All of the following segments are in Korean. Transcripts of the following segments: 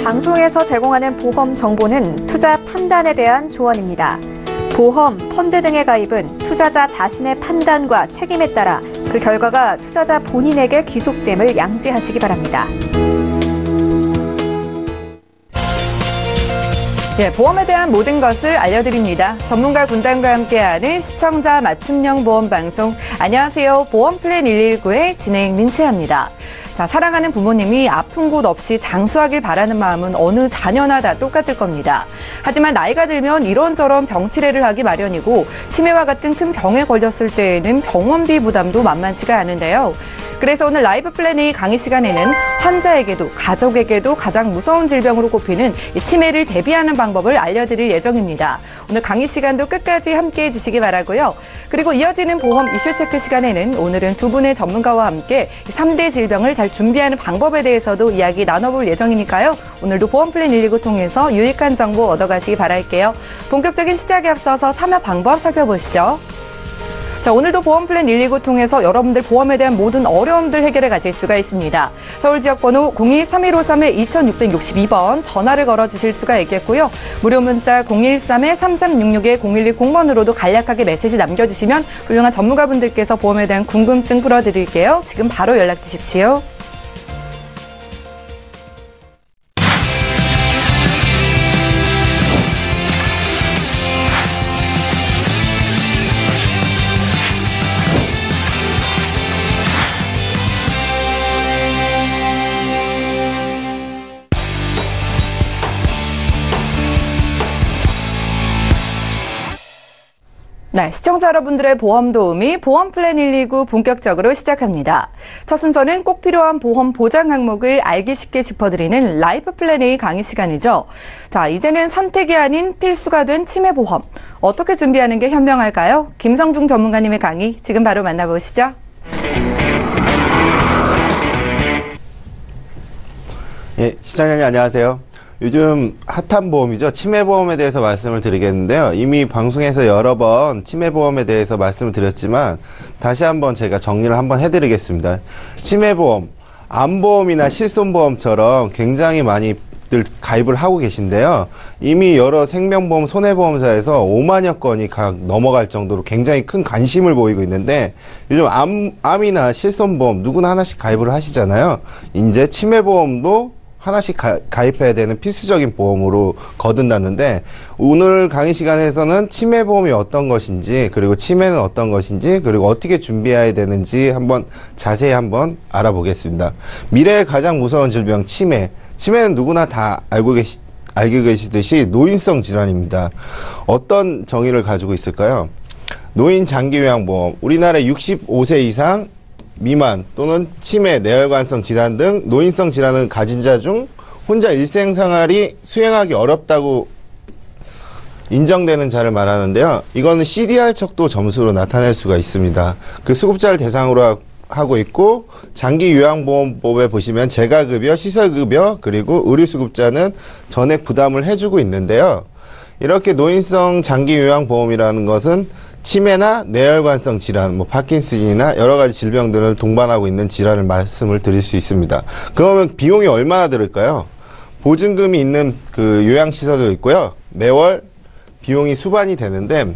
방송에서 제공하는 보험 정보는 투자 판단에 대한 조언입니다. 보험, 펀드 등의 가입은 투자자 자신의 판단과 책임에 따라 그 결과가 투자자 본인에게 귀속됨을 양지하시기 바랍니다. 보험에 대한 모든 것을 알려드립니다. 전문가 군단과 함께하는 시청자 맞춤형 보험 방송. 안녕하세요. 보험 플랜 119의 진행 민채합니다. 자, 사랑하는 부모님이 아픈 곳 없이 장수하길 바라는 마음은 어느 자녀나 다 똑같을 겁니다. 하지만 나이가 들면 이런저런 병치레를 하기 마련이고 치매와 같은 큰 병에 걸렸을 때에는 병원비 부담도 만만치가 않은데요. 그래서 오늘 라이브 플랜 A 강의 시간에는 환자에게도 가족에게도 가장 무서운 질병으로 꼽히는 치매를 대비하는 방법을 알려드릴 예정입니다. 오늘 강의 시간도 끝까지 함께해 주시기 바라고요. 그리고 이어지는 보험 이슈 체크 시간에는 오늘은 두 분의 전문가와 함께 3대 질병을 잘 준비하는 방법에 대해서도 이야기 나눠볼 예정이니까요. 오늘도 보험 플랜 119 통해서 유익한 정보 얻어가시기 바랄게요. 본격적인 시작에 앞서서 참여 방법 살펴보시죠. 자, 오늘도 보험 플랜 119 통해서 여러분들 보험에 대한 모든 어려움들 해결해 가실 수가 있습니다. 서울 지역번호 02-3153-2662번 전화를 걸어주실 수가 있겠고요. 무료 문자 013-3366-0110번으로도 간략하게 메시지 남겨주시면 훌륭한 전문가분들께서 보험에 대한 궁금증 풀어드릴게요. 지금 바로 연락 주십시오. 네, 시청자 여러분들의 보험 도우미 보험 플랜 119 본격적으로 시작합니다. 첫 순서는 꼭 필요한 보험 보장 항목을 알기 쉽게 짚어드리는 라이프 플랜 A 강의 시간이죠. 자, 이제는 선택이 아닌 필수가 된 치매 보험. 어떻게 준비하는 게 현명할까요? 김성중 전문가님의 강의 지금 바로 만나보시죠. 예, 시청자님 안녕하세요. 요즘 핫한 보험이죠. 치매보험에 대해서 말씀을 드리겠는데요. 이미 방송에서 여러 번 치매보험에 대해서 말씀을 드렸지만 다시 한번 제가 정리를 한번 해드리겠습니다. 치매보험, 암보험이나 실손보험처럼 굉장히 많이들 가입을 하고 계신데요. 이미 여러 생명보험, 손해보험사에서 5만여 건이 각 넘어갈 정도로 굉장히 큰 관심을 보이고 있는데 요즘 암이나 실손보험 누구나 하나씩 가입을 하시잖아요. 이제 치매보험도 하나씩 가입해야 되는 필수적인 보험으로 거듭났는데 오늘 강의 시간에서는 치매보험이 어떤 것인지 그리고 치매는 어떤 것인지 그리고 어떻게 준비해야 되는지 한번 자세히 한번 알아보겠습니다. 미래의 가장 무서운 질병 치매. 치매는 누구나 다 알고 계시듯이 노인성 질환입니다. 어떤 정의를 가지고 있을까요? 노인 장기요양보험. 우리나라 65세 이상 미만 또는 치매, 뇌혈관성 질환 등 노인성 질환을 가진 자 중 혼자 일생생활이 수행하기 어렵다고 인정되는 자를 말하는데요. 이거는 CDR 척도 점수로 나타낼 수가 있습니다. 그 수급자를 대상으로 하고 있고 장기요양보험법에 보시면 재가급여, 시설급여 그리고 의료수급자는 전액 부담을 해주고 있는데요. 이렇게 노인성 장기요양보험이라는 것은 치매나 뇌혈관성 질환, 파킨슨이나 여러 가지 질병들을 동반하고 있는 질환을 말씀을 드릴 수 있습니다. 그러면 비용이 얼마나 들을까요? 보증금이 있는 그 요양시설도 있고요. 매월 비용이 수반이 되는데,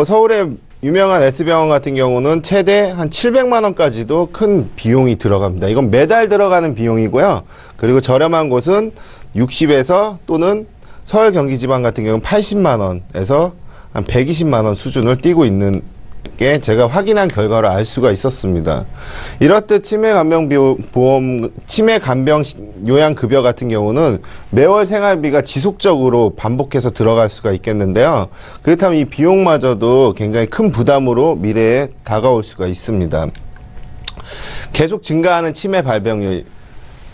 서울의 유명한 S병원 같은 경우는 최대 한 700만 원까지도 큰 비용이 들어갑니다. 이건 매달 들어가는 비용이고요. 그리고 저렴한 곳은 60에서 또는 서울 경기지방 같은 경우는 80만 원에서 한 120만 원 수준을 띄고 있는 게 제가 확인한 결과로 알 수가 있었습니다. 이렇듯 치매 간병 요양급여 같은 경우는 매월 생활비가 지속적으로 반복해서 들어갈 수가 있겠는데요. 그렇다면 이 비용마저도 굉장히 큰 부담으로 미래에 다가올 수가 있습니다. 계속 증가하는 치매 발병률.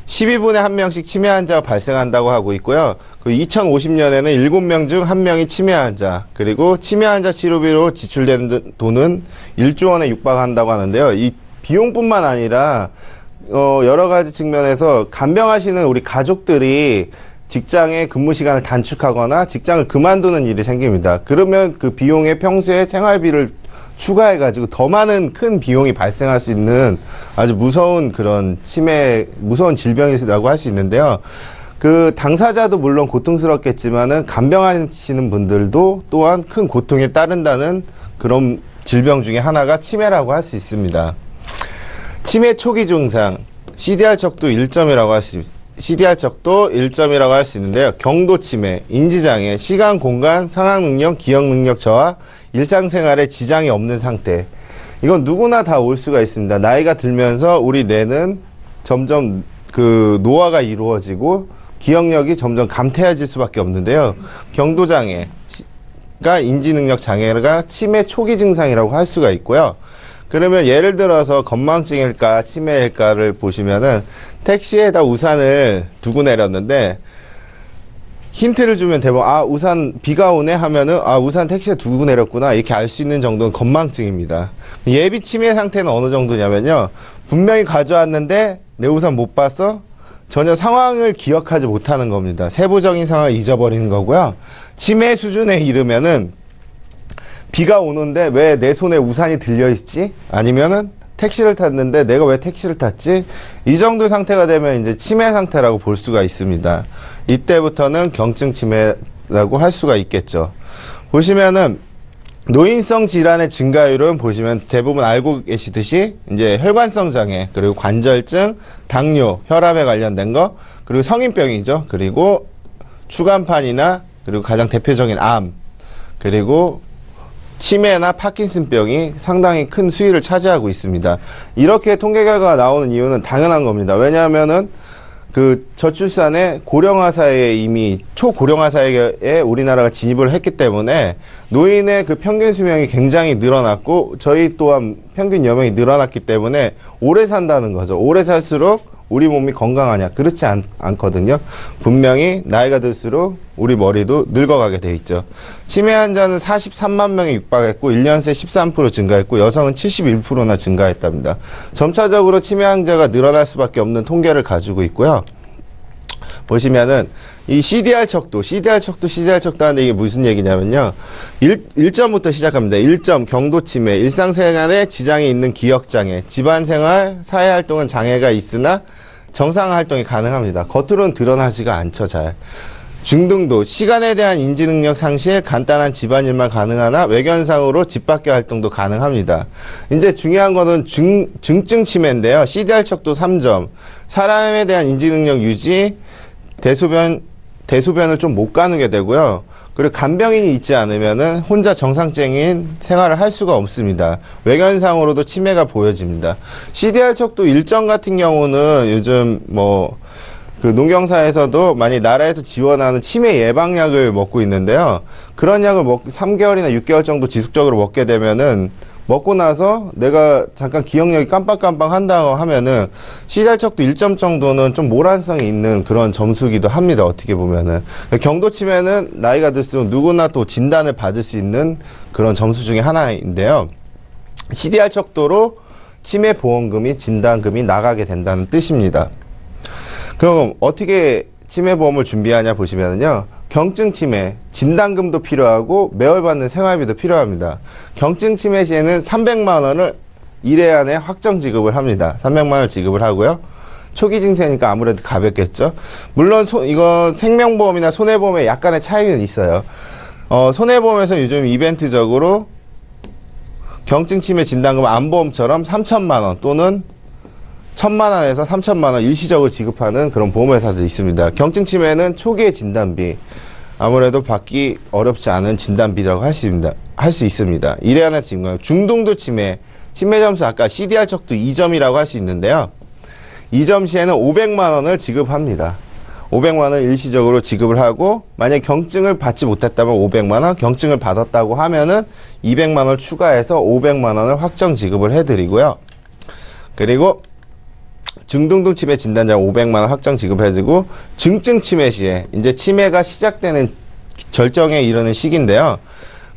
12분에 1명씩 치매 환자가 발생한다고 하고 있고요. 2050년에는 7명 중 1명이 치매 환자, 그리고 치매 환자 치료비로 지출되는 돈은 1조 원에 육박한다고 하는데요. 이 비용뿐만 아니라 여러 가지 측면에서 간병하시는 우리 가족들이 직장의 근무 시간을 단축하거나 직장을 그만두는 일이 생깁니다. 그러면 그 비용에 평소에 생활비를 추가해가지고 더 많은 큰 비용이 발생할 수 있는 아주 무서운 그런 무서운 질병이라고 할 수 있는데요. 그 당사자도 물론 고통스럽겠지만은 간병하시는 분들도 또한 큰 고통에 따른다는 그런 질병 중에 하나가 치매라고 할 수 있습니다. 치매 초기 증상, CDR 척도 1점이라고 할 수 있는데요. 경도 치매, 인지장애, 시간, 공간, 상황 능력, 기억 능력 저하, 일상생활에 지장이 없는 상태. 이건 누구나 다 올 수가 있습니다. 나이가 들면서 우리 뇌는 점점 그 노화가 이루어지고 기억력이 점점 감퇴해질 수밖에 없는데요. 경도장애가 인지능력 장애가 치매 초기 증상이라고 할 수가 있고요. 그러면 예를 들어서 건망증일까 치매일까를 보시면은 택시에다 우산을 두고 내렸는데 힌트를 주면 대부분 우산 비가 오네 하면은 우산 택시에 두고 내렸구나 이렇게 알 수 있는 정도는 건망증입니다. 예비 치매 상태는 어느 정도냐면요. 분명히 가져왔는데 내 우산 못 봤어? 전혀 상황을 기억하지 못하는 겁니다. 세부적인 상황을 잊어버리는 거고요. 치매 수준에 이르면은 비가 오는데 왜 내 손에 우산이 들려있지? 아니면은 택시를 탔는데 내가 왜 택시를 탔지? 이 정도 상태가 되면 이제 치매 상태라고 볼 수가 있습니다. 이때부터는 경증 치매라고 할 수가 있겠죠. 보시면은 노인성 질환의 증가율은 보시면 대부분 알고 계시듯이 이제 혈관성 장애, 그리고 관절증, 당뇨, 혈압에 관련된 거, 그리고 성인병이죠. 그리고 추간판이나 그리고 가장 대표적인 암, 그리고 치매나 파킨슨병이 상당히 큰 수위를 차지하고 있습니다. 이렇게 통계 결과가 나오는 이유는 당연한 겁니다. 왜냐하면은 그 저출산의 고령화 사회에 이미 초고령화 사회에 우리나라가 진입을 했기 때문에 노인의 그 평균 수명이 굉장히 늘어났고 저희 또한 평균 여명이 늘어났기 때문에 오래 산다는 거죠. 오래 살수록 우리 몸이 건강하냐? 그렇지 않거든요. 분명히 나이가 들수록 우리 머리도 늙어가게 돼 있죠. 치매 환자는 43만 명이 육박했고 1년 새 13% 증가했고 여성은 71%나 증가했답니다. 점차적으로 치매 환자가 늘어날 수밖에 없는 통계를 가지고 있고요. 보시면은 이 CDR 척도 하는데 이게 무슨 얘기냐면요. 1점부터 시작합니다. 1점 경도 치매, 일상생활에 지장이 있는 기억장애, 집안생활, 사회활동은 장애가 있으나 정상활동이 가능합니다. 겉으로는 드러나지가 않죠, 잘. 중등도, 시간에 대한 인지능력 상실, 간단한 집안일만 가능하나 외견상으로 집 밖의 활동도 가능합니다. 이제 중요한 거는 중증 치매인데요. CDR 척도 3점, 사람에 대한 인지능력 유지, 대소변을 좀 못 가누게 되고요. 그리고 간병인이 있지 않으면은 혼자 정상적인 생활을 할 수가 없습니다. 외견상으로도 치매가 보여집니다. CDR 척도 1점 같은 경우는 요즘 그 농경사에서도 많이 나라에서 지원하는 치매 예방약을 먹고 있는데요. 그런 약을 3개월이나 6개월 정도 지속적으로 먹게 되면은 먹고 나서 내가 잠깐 기억력이 깜빡깜빡 한다고 하면은 CDR 척도 1점 정도는 좀 모란성이 있는 그런 점수기도 합니다. 어떻게 보면은. 경도 치매는 나이가 들수록 누구나 또 진단을 받을 수 있는 그런 점수 중에 하나인데요. CDR 척도로 치매 보험금이 진단금이 나가게 된다는 뜻입니다. 그럼 어떻게 치매보험을 준비하냐 보시면은요. 경증 치매, 진단금도 필요하고 매월 받는 생활비도 필요합니다. 경증 치매 시에는 300만 원을 1회 안에 확정 지급을 합니다. 300만 원을 지급을 하고요. 초기 증세니까 아무래도 가볍겠죠. 물론 이거 생명보험이나 손해보험에 약간의 차이는 있어요. 손해보험에서 요즘 이벤트적으로 경증 치매 진단금 암보험처럼 3천만 원 또는 1,000만 원에서 3천만 원 일시적으로 지급하는 그런 보험회사들이 있습니다. 경증 치매는 초기의 진단비, 아무래도 받기 어렵지 않은 진단비라고 할 수 있습니다. 1회 하나 지금 중등도 치매 점수 아까 CDR 척도 2점이라고 할 수 있는데요. 2점 시에는 500만 원을 지급합니다. 500만 원을 일시적으로 지급을 하고 만약 경증을 받지 못했다면 500만 원, 경증을 받았다고 하면은 200만 원을 추가해서 500만 원을 확정 지급을 해드리고요. 그리고 중등도 치매 진단자 500만 원 확정 지급해주고 중증 치매 시에 이제 치매가 시작되는 절정에 이르는 시기인데요.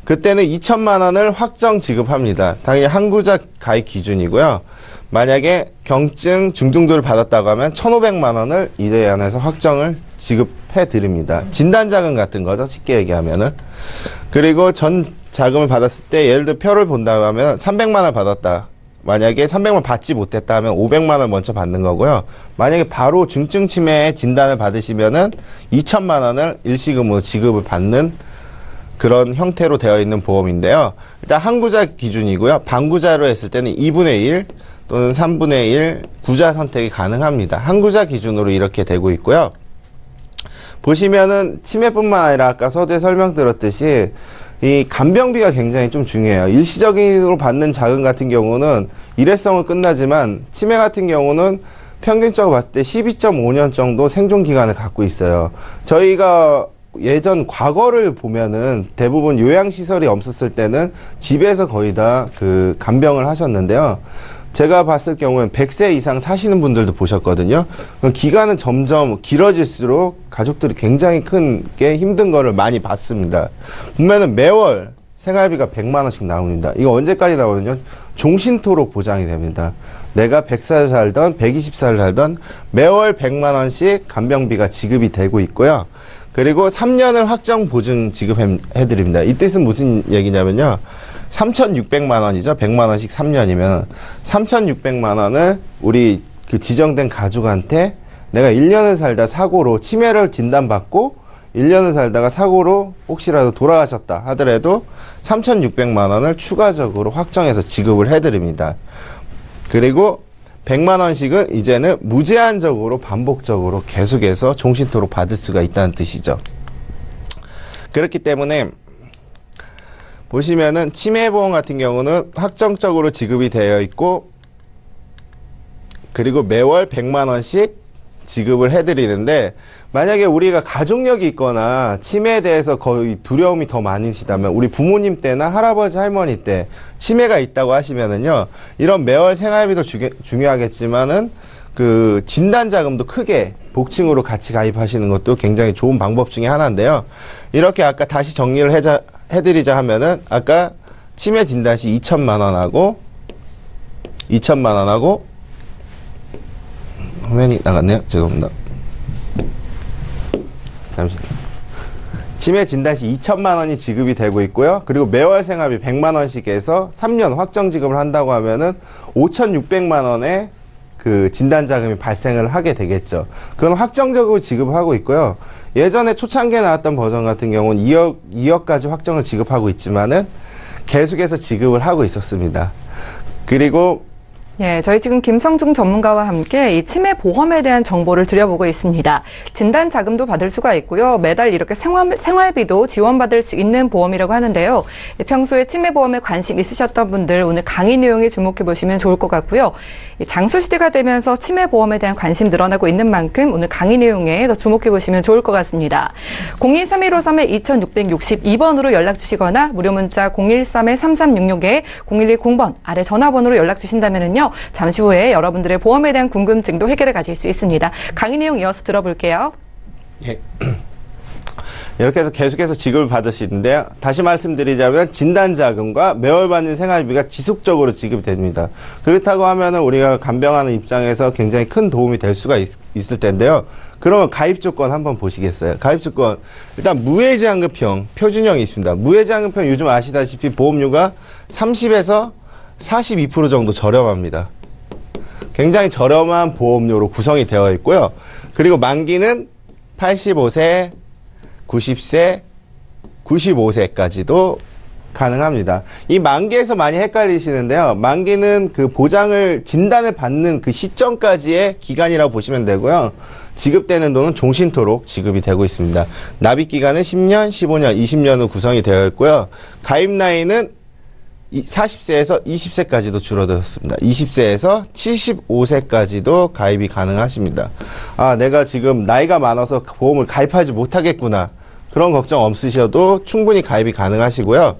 그때는 2천만 원을 확정 지급합니다. 당연히 항구자 가입 기준이고요. 만약에 경증 중등도를 받았다고 하면 1,500만 원을 1회 안에서 확정을 지급해 드립니다. 진단자금 같은 거죠. 쉽게 얘기하면은. 그리고 전 자금을 받았을 때 예를 들어 표를 본다고 하면 300만 원 받았다. 만약에 300만 받지 못했다 하면 500만 원 먼저 받는 거고요. 만약에 바로 중증 치매 진단을 받으시면은 2천만 원을 일시금으로 지급을 받는 그런 형태로 되어 있는 보험인데요. 일단 한 구자 기준이고요. 반구자로 했을 때는 2분의 1 또는 3분의 1 구자 선택이 가능합니다. 한 구자 기준으로 이렇게 되고 있고요. 보시면은 치매뿐만 아니라 아까 서두에 설명드렸듯이 이 간병비가 굉장히 좀 중요해요. 일시적으로 받는 자금 같은 경우는 일회성은 끝나지만 치매 같은 경우는 평균적으로 봤을 때 12.5년 정도 생존 기간을 갖고 있어요. 저희가 예전 과거를 보면은 대부분 요양시설이 없었을 때는 집에서 거의 다 그 간병을 하셨는데요. 제가 봤을 경우엔 100세 이상 사시는 분들도 보셨거든요. 기간은 점점 길어질수록 가족들이 굉장히 큰 게 힘든 거를 많이 봤습니다. 보면은 매월 생활비가 100만 원씩 나옵니다. 이거 언제까지 나오느냐? 종신토록 보장이 됩니다. 내가 100살 살던 120살 살던 매월 100만 원씩 간병비가 지급이 되고 있고요. 그리고 3년을 확정 보증 지급해드립니다. 이 뜻은 무슨 얘기냐면요. 3,600만 원이죠. 100만 원씩 3년이면 3,600만 원을 우리 그 지정된 가족한테 내가 1년을 살다 사고로 치매를 진단받고 1년을 살다가 사고로 혹시라도 돌아가셨다 하더라도 3,600만 원을 추가적으로 확정해서 지급을 해드립니다. 그리고 100만 원씩은 이제는 무제한적으로 반복적으로 계속해서 종신토록 받을 수가 있다는 뜻이죠. 그렇기 때문에 보시면은 치매보험 같은 경우는 확정적으로 지급이 되어 있고 그리고 매월 100만 원씩 지급을 해드리는데 만약에 우리가 가족력이 있거나 치매에 대해서 거의 두려움이 더 많으시다면 우리 부모님 때나 할아버지 할머니 때 치매가 있다고 하시면은요 이런 매월 생활비도 중요하겠지만은 그 진단자금도 크게 복층으로 같이 가입하시는 것도 굉장히 좋은 방법 중에 하나인데요. 이렇게 아까 다시 정리를 해드리자 하면은 아까 치매 진단 시 2천만 원하고 화면이 나갔네요. 죄송합니다. 잠시만요. 치매 진단 시 2천만 원이 지급이 되고 있고요. 그리고 매월 생활비 100만 원씩 해서 3년 확정 지급을 한다고 하면은 5,600만 원의 그 진단 자금이 발생을 하게 되겠죠. 그건 확정적으로 지급하고 있고요. 예전에 초창기에 나왔던 버전 같은 경우는 2억까지 확정을 지급하고 있지만은 계속해서 지급을 하고 있었습니다. 그리고 예, 저희 지금 김성중 전문가와 함께 이 치매 보험에 대한 정보를 드려보고 있습니다. 진단 자금도 받을 수가 있고요. 매달 이렇게 생활비도 지원받을 수 있는 보험이라고 하는데요. 평소에 치매 보험에 관심 있으셨던 분들 오늘 강의 내용에 주목해 보시면 좋을 것 같고요. 장수 시대가 되면서 치매 보험에 대한 관심 늘어나고 있는 만큼 오늘 강의 내용에 더 주목해 보시면 좋을 것 같습니다. 023-1531-2662번으로 연락 주시거나 무료 문자 013-3366에 0110번 아래 전화번호로 연락 주신다면요. 잠시 후에 여러분들의 보험에 대한 궁금증도 해결해 가실 수 있습니다. 강의 내용 이어서 들어볼게요. 예. 이렇게 해서 계속해서 지급을 받을 수 있는데요. 다시 말씀드리자면 진단자금과 매월 받는 생활비가 지속적으로 지급이 됩니다. 그렇다고 하면은 우리가 간병하는 입장에서 굉장히 큰 도움이 될 수가 있을 텐데요. 그러면 가입 조건 한번 보시겠어요? 가입 조건 일단 무해지환급형 표준형이 있습니다. 무해지환급형 요즘 아시다시피 보험료가 30에서 42% 정도 저렴합니다. 굉장히 저렴한 보험료로 구성이 되어 있고요. 그리고 만기는 85세, 90세, 95세까지도 가능합니다. 이 만기에서 많이 헷갈리시는데요. 만기는 그 보장을, 진단을 받는 그 시점까지의 기간이라고 보시면 되고요. 지급되는 돈은 종신토록 지급이 되고 있습니다. 납입 기간은 10년, 15년, 20년으로 구성이 되어 있고요. 가입 나이는 40세에서 20세까지도 줄어들었습니다. 20세에서 75세까지도 가입이 가능하십니다. 아, 내가 지금 나이가 많아서 보험을 가입하지 못하겠구나. 그런 걱정 없으셔도 충분히 가입이 가능하시고요.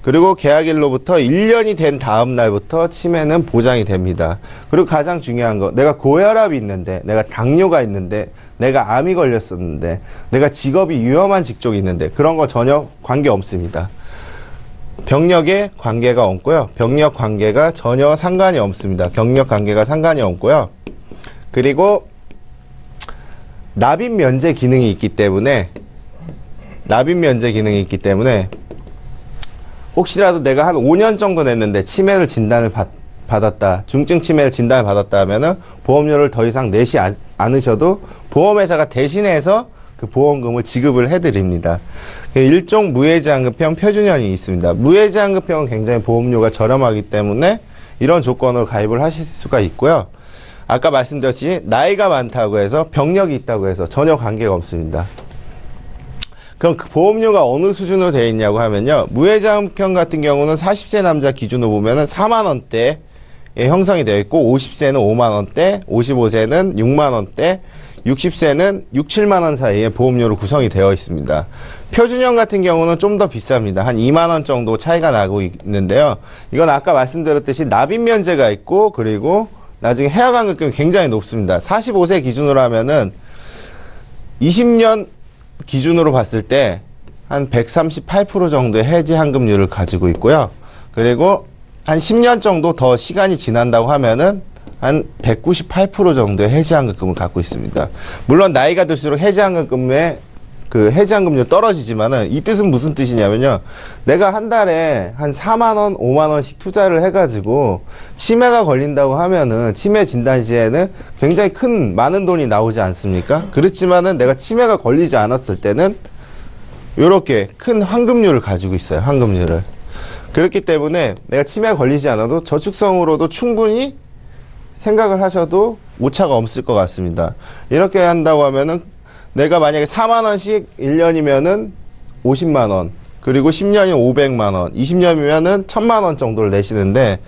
그리고 계약일로부터 1년이 된 다음 날부터 치매는 보장이 됩니다. 그리고 가장 중요한 거, 내가 고혈압이 있는데, 내가 당뇨가 있는데, 내가 암이 걸렸었는데, 내가 직업이 위험한 직종이 있는데 그런 거 전혀 관계 없습니다. 병력에 관계가 없고요. 병력 관계가 전혀 상관이 없습니다. 경력 관계가 상관이 없고요. 그리고 납입 면제 기능이 있기 때문에 혹시라도 내가 한 5년 정도 냈는데 치매를 진단을 받았다, 중증 치매를 진단을 받았다 하면은 보험료를 더 이상 내지 않으셔도 보험회사가 대신해서 그 보험금을 지급을 해드립니다. 일종 무해지환급형 표준형이 있습니다. 무해지환급형은 굉장히 보험료가 저렴하기 때문에 이런 조건으로 가입을 하실 수가 있고요. 아까 말씀드렸듯이 나이가 많다고 해서 병력이 있다고 해서 전혀 관계가 없습니다. 그럼 그 보험료가 어느 수준으로 되어 있냐고 하면요. 무해지환급형 같은 경우는 40세 남자 기준으로 보면은 4만 원대에 형성이 되어 있고 50세는 5만 원대, 55세는 6만 원대, 60세는 6, 7만 원 사이에 보험료로 구성이 되어 있습니다. 표준형 같은 경우는 좀 더 비쌉니다. 한 2만 원 정도 차이가 나고 있는데요. 이건 아까 말씀드렸듯이 납입 면제가 있고 그리고 나중에 해약환급금이 굉장히 높습니다. 45세 기준으로 하면은 20년 기준으로 봤을 때 한 138% 정도의 해지환급률을 가지고 있고요. 그리고 한 10년 정도 더 시간이 지난다고 하면은 한 198% 정도의 해지환급금을 갖고 있습니다. 물론 나이가 들수록 해지환급금의 그 해지환급률 떨어지지만은 이 뜻은 무슨 뜻이냐면요. 내가 한 달에 한 4만 원, 5만 원씩 투자를 해가지고 치매가 걸린다고 하면은 치매 진단 시에는 굉장히 많은 돈이 나오지 않습니까? 그렇지만은 내가 치매가 걸리지 않았을 때는 이렇게 큰 환급률을 가지고 있어요. 환급률을. 그렇기 때문에 내가 치매가 걸리지 않아도 저축성으로도 충분히 생각을 하셔도 오차가 없을 것 같습니다. 이렇게 한다고 하면은 내가 만약에 4만 원씩 1년이면은 50만 원, 그리고 10년이면 500만 원, 20년이면은 1000만 원 정도를 내시는데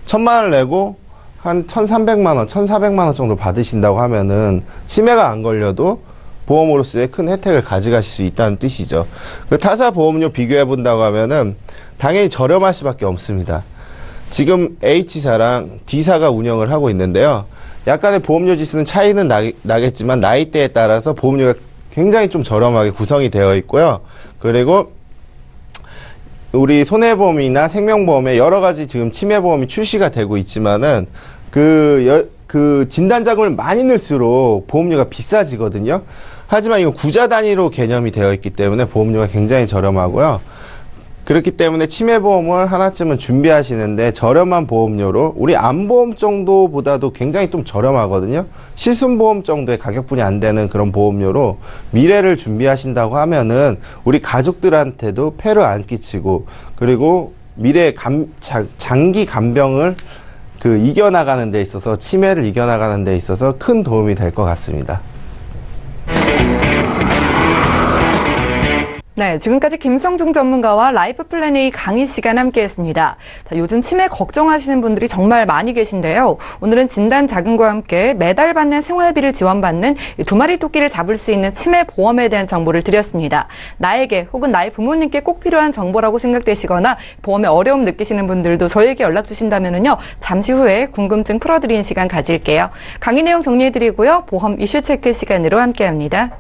1000만 원을 내고 한 1300만 원, 1400만 원 정도 받으신다고 하면은 치매가 안 걸려도 보험으로서의 큰 혜택을 가져가실 수 있다는 뜻이죠. 그 타사 보험료 비교해 본다고 하면은 당연히 저렴할 수밖에 없습니다. 지금 H사랑 D사가 운영을 하고 있는데요. 약간의 보험료 지수는 차이는 나겠지만 나이대에 따라서 보험료가 굉장히 좀 저렴하게 구성이 되어 있고요. 그리고 우리 손해보험이나 생명보험에 여러 가지 지금 치매보험이 출시가 되고 있지만은 그 진단자금을 많이 넣을수록 보험료가 비싸지거든요. 하지만 이거 구자 단위로 개념이 되어 있기 때문에 보험료가 굉장히 저렴하고요. 그렇기 때문에 치매보험을 하나쯤은 준비하시는데 저렴한 보험료로 우리 암보험 정도보다도 굉장히 좀 저렴하거든요. 실손보험 정도의 가격분이 안 되는 그런 보험료로 미래를 준비하신다고 하면은 우리 가족들한테도 폐를 안 끼치고 그리고 미래 장기 간병을 이겨나가는 데 있어서 치매를 이겨나가는 데 있어서 큰 도움이 될 것 같습니다. 네, 지금까지 김성중 전문가와 라이프 플래닝 강의 시간 함께했습니다. 자, 요즘 치매 걱정하시는 분들이 정말 많이 계신데요. 오늘은 진단 자금과 함께 매달 받는 생활비를 지원받는 두 마리 토끼를 잡을 수 있는 치매 보험에 대한 정보를 드렸습니다. 나에게 혹은 나의 부모님께 꼭 필요한 정보라고 생각되시거나 보험에 어려움 느끼시는 분들도 저희에게 연락 주신다면요. 잠시 후에 궁금증 풀어드리는 시간 가질게요. 강의 내용 정리해드리고요. 보험 이슈 체크 시간으로 함께합니다.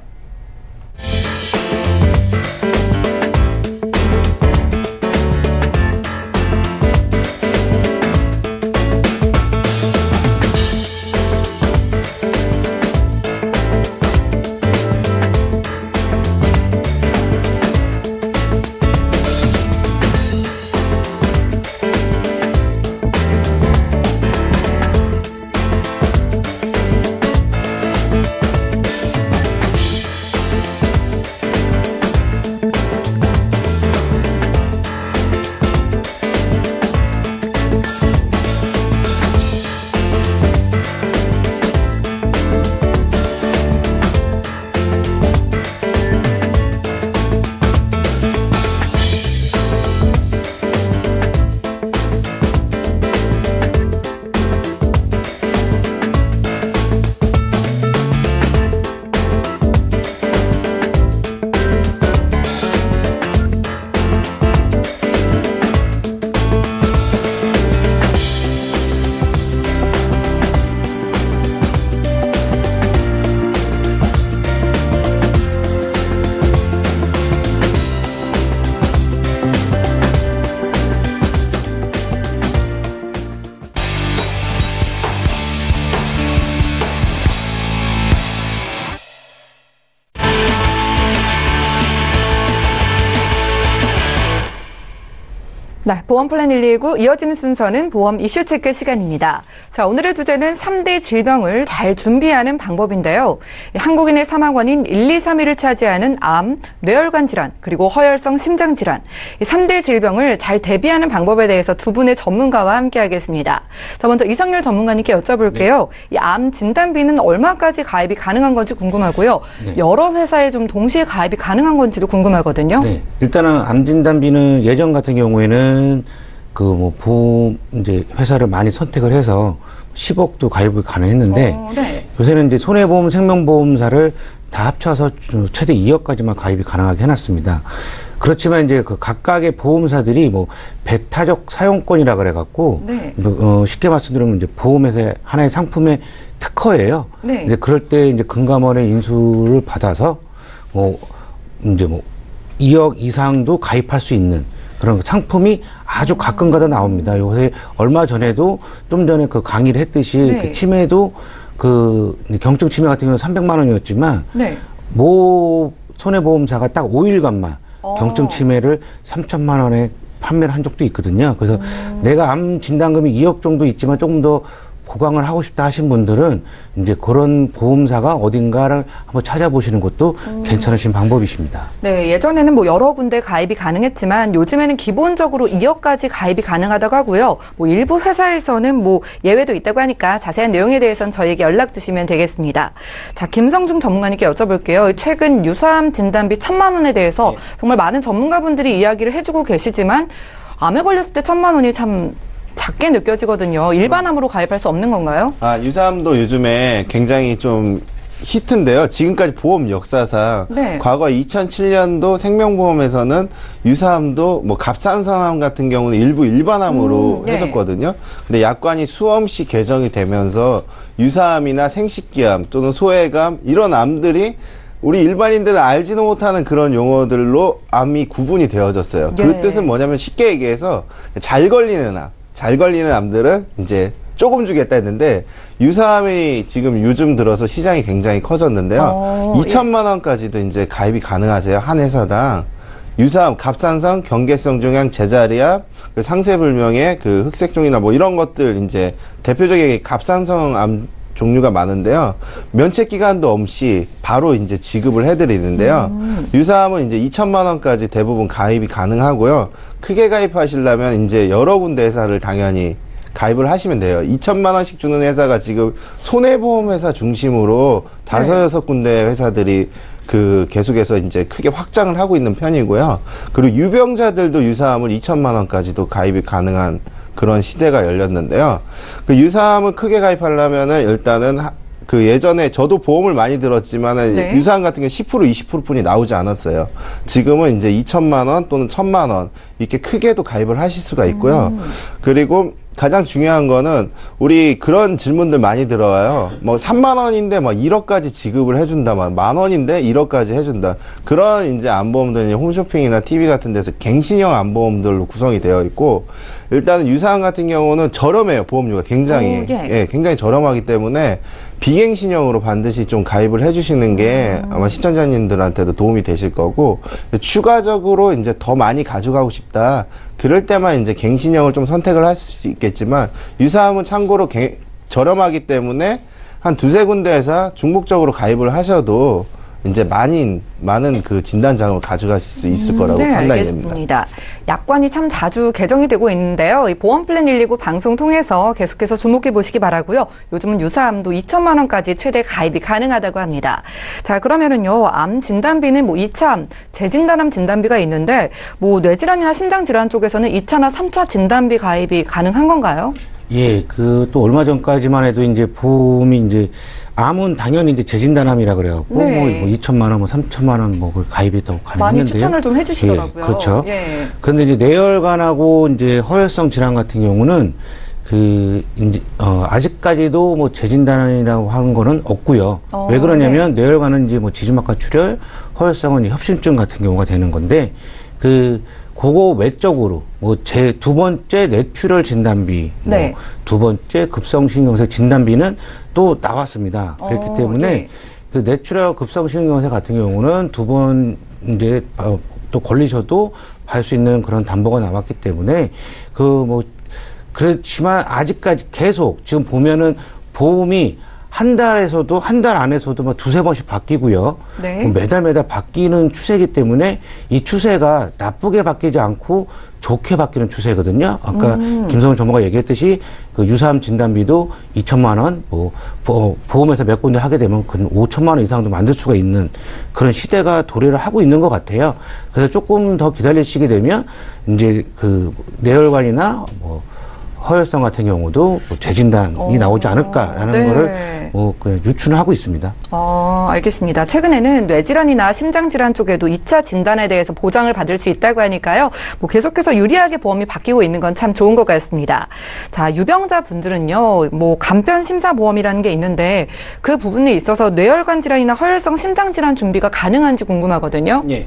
네, 보험 플랜 119 이어지는 순서는 보험 이슈 체크 시간입니다. 자, 오늘의 주제는 3대 질병을 잘 준비하는 방법인데요. 한국인의 사망 원인 1, 2, 3위를 차지하는 암, 뇌혈관 질환, 그리고 허혈성 심장 질환. 이 3대 질병을 잘 대비하는 방법에 대해서 두 분의 전문가와 함께 하겠습니다. 자, 먼저 이성열 전문가님께 여쭤볼게요. 이 암 진단비는 얼마까지 가입이 가능한 건지 궁금하고요. 여러 회사에 좀 동시에 가입이 가능한 건지도 궁금하거든요. 네. 일단은 암 진단비는 예전 같은 경우에는 보험 이제 회사를 많이 선택을 해서 10억도 가입이 가능했는데 네. 요새는 이제 손해보험, 생명보험사를 다 합쳐서 최대 2억까지만 가입이 가능하게 해놨습니다. 그렇지만 이제 그 각각의 보험사들이 배타적 사용권이라 그래갖고 네. 쉽게 말씀드리면 이제 보험회사의 하나의 상품의 특허예요. 네. 이제 그럴 때 이제 금감원의 인수를 받아서 이제 2억 이상도 가입할 수 있는 그런 상품이 아주 가끔가다 나옵니다. 요새 얼마 전에도 좀 전에 그 강의를 했듯이 네. 그 치매도 그 경증 치매 같은 경우는 300만 원이었지만 네. 모 손해보험사가 딱 5일간만 경증 치매를 3천만 원에 판매를 한 적도 있거든요. 그래서 내가 암 진단금이 2억 정도 있지만 조금 더 보강을 하고 싶다 하신 분들은 이제 그런 보험사가 어딘가를 한번 찾아보시는 것도 괜찮으신 방법이십니다. 네, 예전에는 여러 군데 가입이 가능했지만 요즘에는 기본적으로 2억까지 가입이 가능하다고 하고요. 일부 회사에서는 예외도 있다고 하니까 자세한 내용에 대해서는 저희에게 연락 주시면 되겠습니다. 자, 김성중 전문가님께 여쭤볼게요. 최근 유사암 진단비 1,000만 원에 대해서 정말 많은 전문가분들이 이야기를 해주고 계시지만 암에 걸렸을 때 1,000만 원이 참 작게 느껴지거든요. 일반암으로 가입할 수 없는 건가요? 유사암도 요즘에 굉장히 좀 히트인데요. 지금까지 보험 역사상 네. 과거 2007년도 생명보험에서는 유사암도 갑상선암 같은 경우는 일부 일반암으로 네. 해줬거든요. 근데 약관이 수없이 개정이 되면서 유사암이나 생식기암 또는 소외감 이런 암들이 우리 일반인들은 알지도 못하는 그런 용어들로 암이 구분이 되어졌어요. 그 네. 뜻은 뭐냐면 쉽게 얘기해서 잘 걸리는 암들은 이제 조금 주겠다 했는데 유사암이 지금 요즘 들어서 시장이 굉장히 커졌는데요. 2천만 원까지도 이제 가입이 가능하세요. 한 회사당. 유사암, 갑상선, 경계성 종양, 제자리암, 상세불명의 흑색종이나 이런 것들 이제 대표적인 갑상선암 종류가 많은데요. 면책 기간도 없이 바로 이제 지급을 해드리는데요. 유사암은 이제 2천만 원까지 대부분 가입이 가능하고요. 크게 가입하시려면 이제 여러 군데 회사를 당연히 가입을 하시면 돼요. 2천만 원씩 주는 회사가 지금 손해보험 회사 중심으로 5, 6군데 회사들이 계속해서 이제 크게 확장을 하고 있는 편이고요. 그리고 유병자들도 유사암을 2천만 원까지도 가입이 가능한 그런 시대가 열렸는데요. 유사암을 크게 가입하려면은 일단은 예전에 저도 보험을 많이 들었지만은 네. 유사암 같은 경우 10% 20%뿐이 나오지 않았어요. 지금은 이제 2천만 원 또는 1,000만 원 이렇게 크게도 가입을 하실 수가 있고요. 그리고 가장 중요한 거는 우리 그런 질문들 많이 들어와요. 3만 원인데 1억까지 지급을 해준다. 10,000원인데 1억까지 해준다. 그런 이제 암보험들은 홈쇼핑이나 TV 같은 데서 갱신형 암보험들로 구성이 되어 있고 일단은 유사암 같은 경우는 저렴해요. 보험료가 굉장히 굉장히 저렴하기 때문에 비갱신형으로 반드시 좀 가입을 해주시는 게 아마 시청자님들한테도 도움이 되실 거고 추가적으로 이제 더 많이 가져가고 싶다. 그럴 때만 이제 갱신형을 좀 선택을 할 수 있겠지만 유사암은 참고로 저렴하기 때문에 한 2-3군데 회사 중복적으로 가입을 하셔도 이제 많은 진단 자금을 가져가실 수 있을 거라고 판단이 됩니다. 알겠습니다. 약관이 참 자주 개정이 되고 있는데요. 이 보험 플랜 119 방송 통해서 계속해서 주목해 보시기 바라고요. 요즘은 유사암도 2천만 원까지 최대 가입이 가능하다고 합니다. 자, 그러면은요. 암 진단비는 2차 재진단암 진단비가 있는데 뇌질환이나 심장질환 쪽에서는 2차나 3차 진단비 가입이 가능한 건가요? 예, 또 얼마 전까지만 해도 이제 보험이 이제 암은 당연히 이제 재진단암이라 그래갖고 네. 2천만 원, 3천만 원 가입했다고 가능했는데요. 많이 추천을 좀 해주시더라고요. 예, 그렇죠. 예. 그런데 이제 뇌혈관하고 이제 허혈성 질환 같은 경우는 아직까지도 재진단이라고 하는 거는 없고요. 왜 그러냐면 뇌혈관은 이제 지주막하 출혈, 허혈성은 협심증 같은 경우가 되는 건데 그거 외적으로 두 번째 뇌출혈 진단비, 두 번째 급성신경쇠 진단비는 또 나왔습니다. 그렇기 때문에 그 뇌출혈 급성신경쇠 같은 경우는 두 번 이제 또 걸리셔도 받을 수 있는 그런 담보가 나왔기 때문에 그렇지만 아직까지 계속 지금 보면은 보험이 한 달 안에서도 막 두세 번씩 바뀌고요. 네. 매달 바뀌는 추세이기 때문에 이 추세가 나쁘게 바뀌지 않고 좋게 바뀌는 추세거든요. 아까 김성훈 전문가 얘기했듯이 그 유사암 진단비도 2천만 원, 보험회사 몇 군데 하게 되면 그 5천만 원 이상도 만들 수가 있는 그런 시대가 도래를 하고 있는 것 같아요. 그래서 조금 더 기다리시게 되면 이제 그 뇌혈관이나 허혈성 같은 경우도 재진단이 나오지 않을까라는 네. 거를 그냥 유추는 하고 있습니다. 알겠습니다. 최근에는 뇌질환이나 심장질환 쪽에도 2차 진단에 대해서 보장을 받을 수 있다고 하니까요. 계속해서 유리하게 보험이 바뀌고 있는 건 참 좋은 것 같습니다. 자, 유병자 분들은요, 간편심사보험이라는 게 있는데 그 부분에 있어서 뇌혈관 질환이나 허혈성 심장질환 준비가 가능한지 궁금하거든요. 예.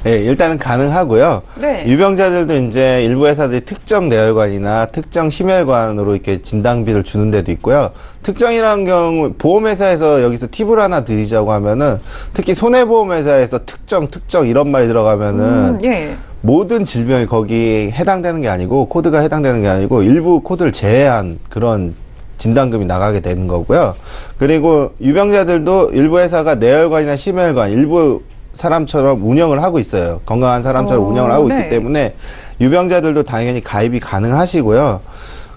네, 일단은 가능하고요. 네. 유병자들도 이제 일부 회사들이 특정 뇌혈관이나 특정 심혈관으로 이렇게 진단비를 주는 데도 있고요. 특정이라는 경우 보험회사에서 여기서 팁을 하나 드리자고 하면은 특히 손해보험회사에서 특정 이런 말이 들어가면은 예. 모든 질병이 거기 해당되는 게 아니고 코드가 해당되는 게 아니고 일부 코드를 제외한 그런 진단금이 나가게 되는 거고요. 그리고 유병자들도 일부 회사가 뇌혈관이나 심혈관 일부 사람처럼 운영을 하고 있어요. 건강한 사람처럼 운영을 하고 네. 있기 때문에 유병자들도 당연히 가입이 가능하시고요.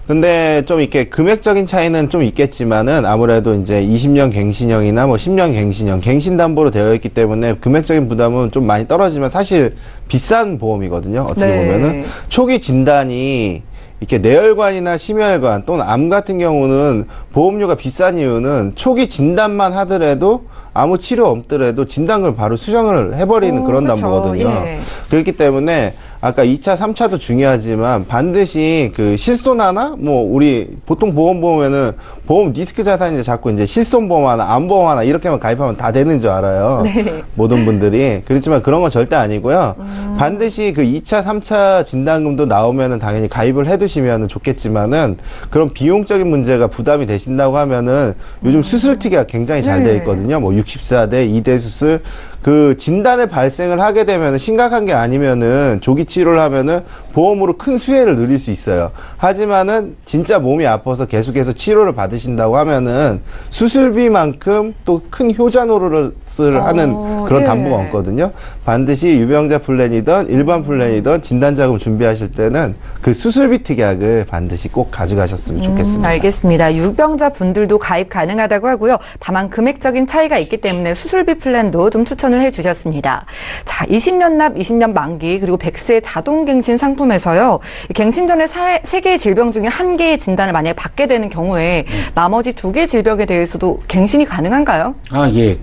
근데 좀 이렇게 금액적인 차이는 좀 있겠지만은 아무래도 이제 20년 갱신형이나 10년 갱신형, 갱신담보로 되어 있기 때문에 금액적인 부담은 좀 많이 떨어지면 사실 비싼 보험이거든요. 어떻게 네. 보면은 초기 진단이 이렇게 뇌혈관이나 심혈관 또는 암 같은 경우는 보험료가 비싼 이유는 초기 진단만 하더라도 아무 치료 없더라도 진단금을 바로 수정을 해버리는 그런 그쵸. 담보거든요. 예. 그렇기 때문에 아까 2차, 3차도 중요하지만 반드시 그 실손하나 우리 보통 보험 보면은 보험 리스크 자산인데 자꾸 이제 실손보험 하나, 암보험 하나 이렇게만 가입하면 다 되는 줄 알아요. 네. 모든 분들이. 그렇지만 그런 건 절대 아니고요. 반드시 그 2차, 3차 진단금도 나오면은 당연히 가입을 해두시면 좋겠지만은 그런 비용적인 문제가 부담이 되신다고 하면은 요즘 수술 특이가 굉장히 잘 돼 있거든요. 64대 2대 수술. 그 진단에 발생을 하게 되면 심각한 게 아니면은 조기 치료를 하면은 보험으로 큰 수혜를 누릴 수 있어요. 하지만은 진짜 몸이 아파서 계속해서 치료를 받으신다고 하면은 수술비만큼 또 큰 효자 노릇을 하는 그런 예. 담보가 없거든요. 반드시 유병자 플랜이든 일반 플랜이든 진단 자금 준비하실 때는 그 수술비 특약을 반드시 꼭 가져가셨으면 좋겠습니다. 알겠습니다. 유병자 분들도 가입 가능하다고 하고요. 다만 금액적인 차이가 있기 때문에 수술비 플랜도 좀 추천을 해주셨습니다. 자, 20년 납, 20년 만기 그리고 100세 자동갱신 상품에서요. 갱신 전에 3개의 질병 중에 1개의 진단을 만약에 받게 되는 경우에 나머지 2개 질병에 대해서도 갱신이 가능한가요? 예.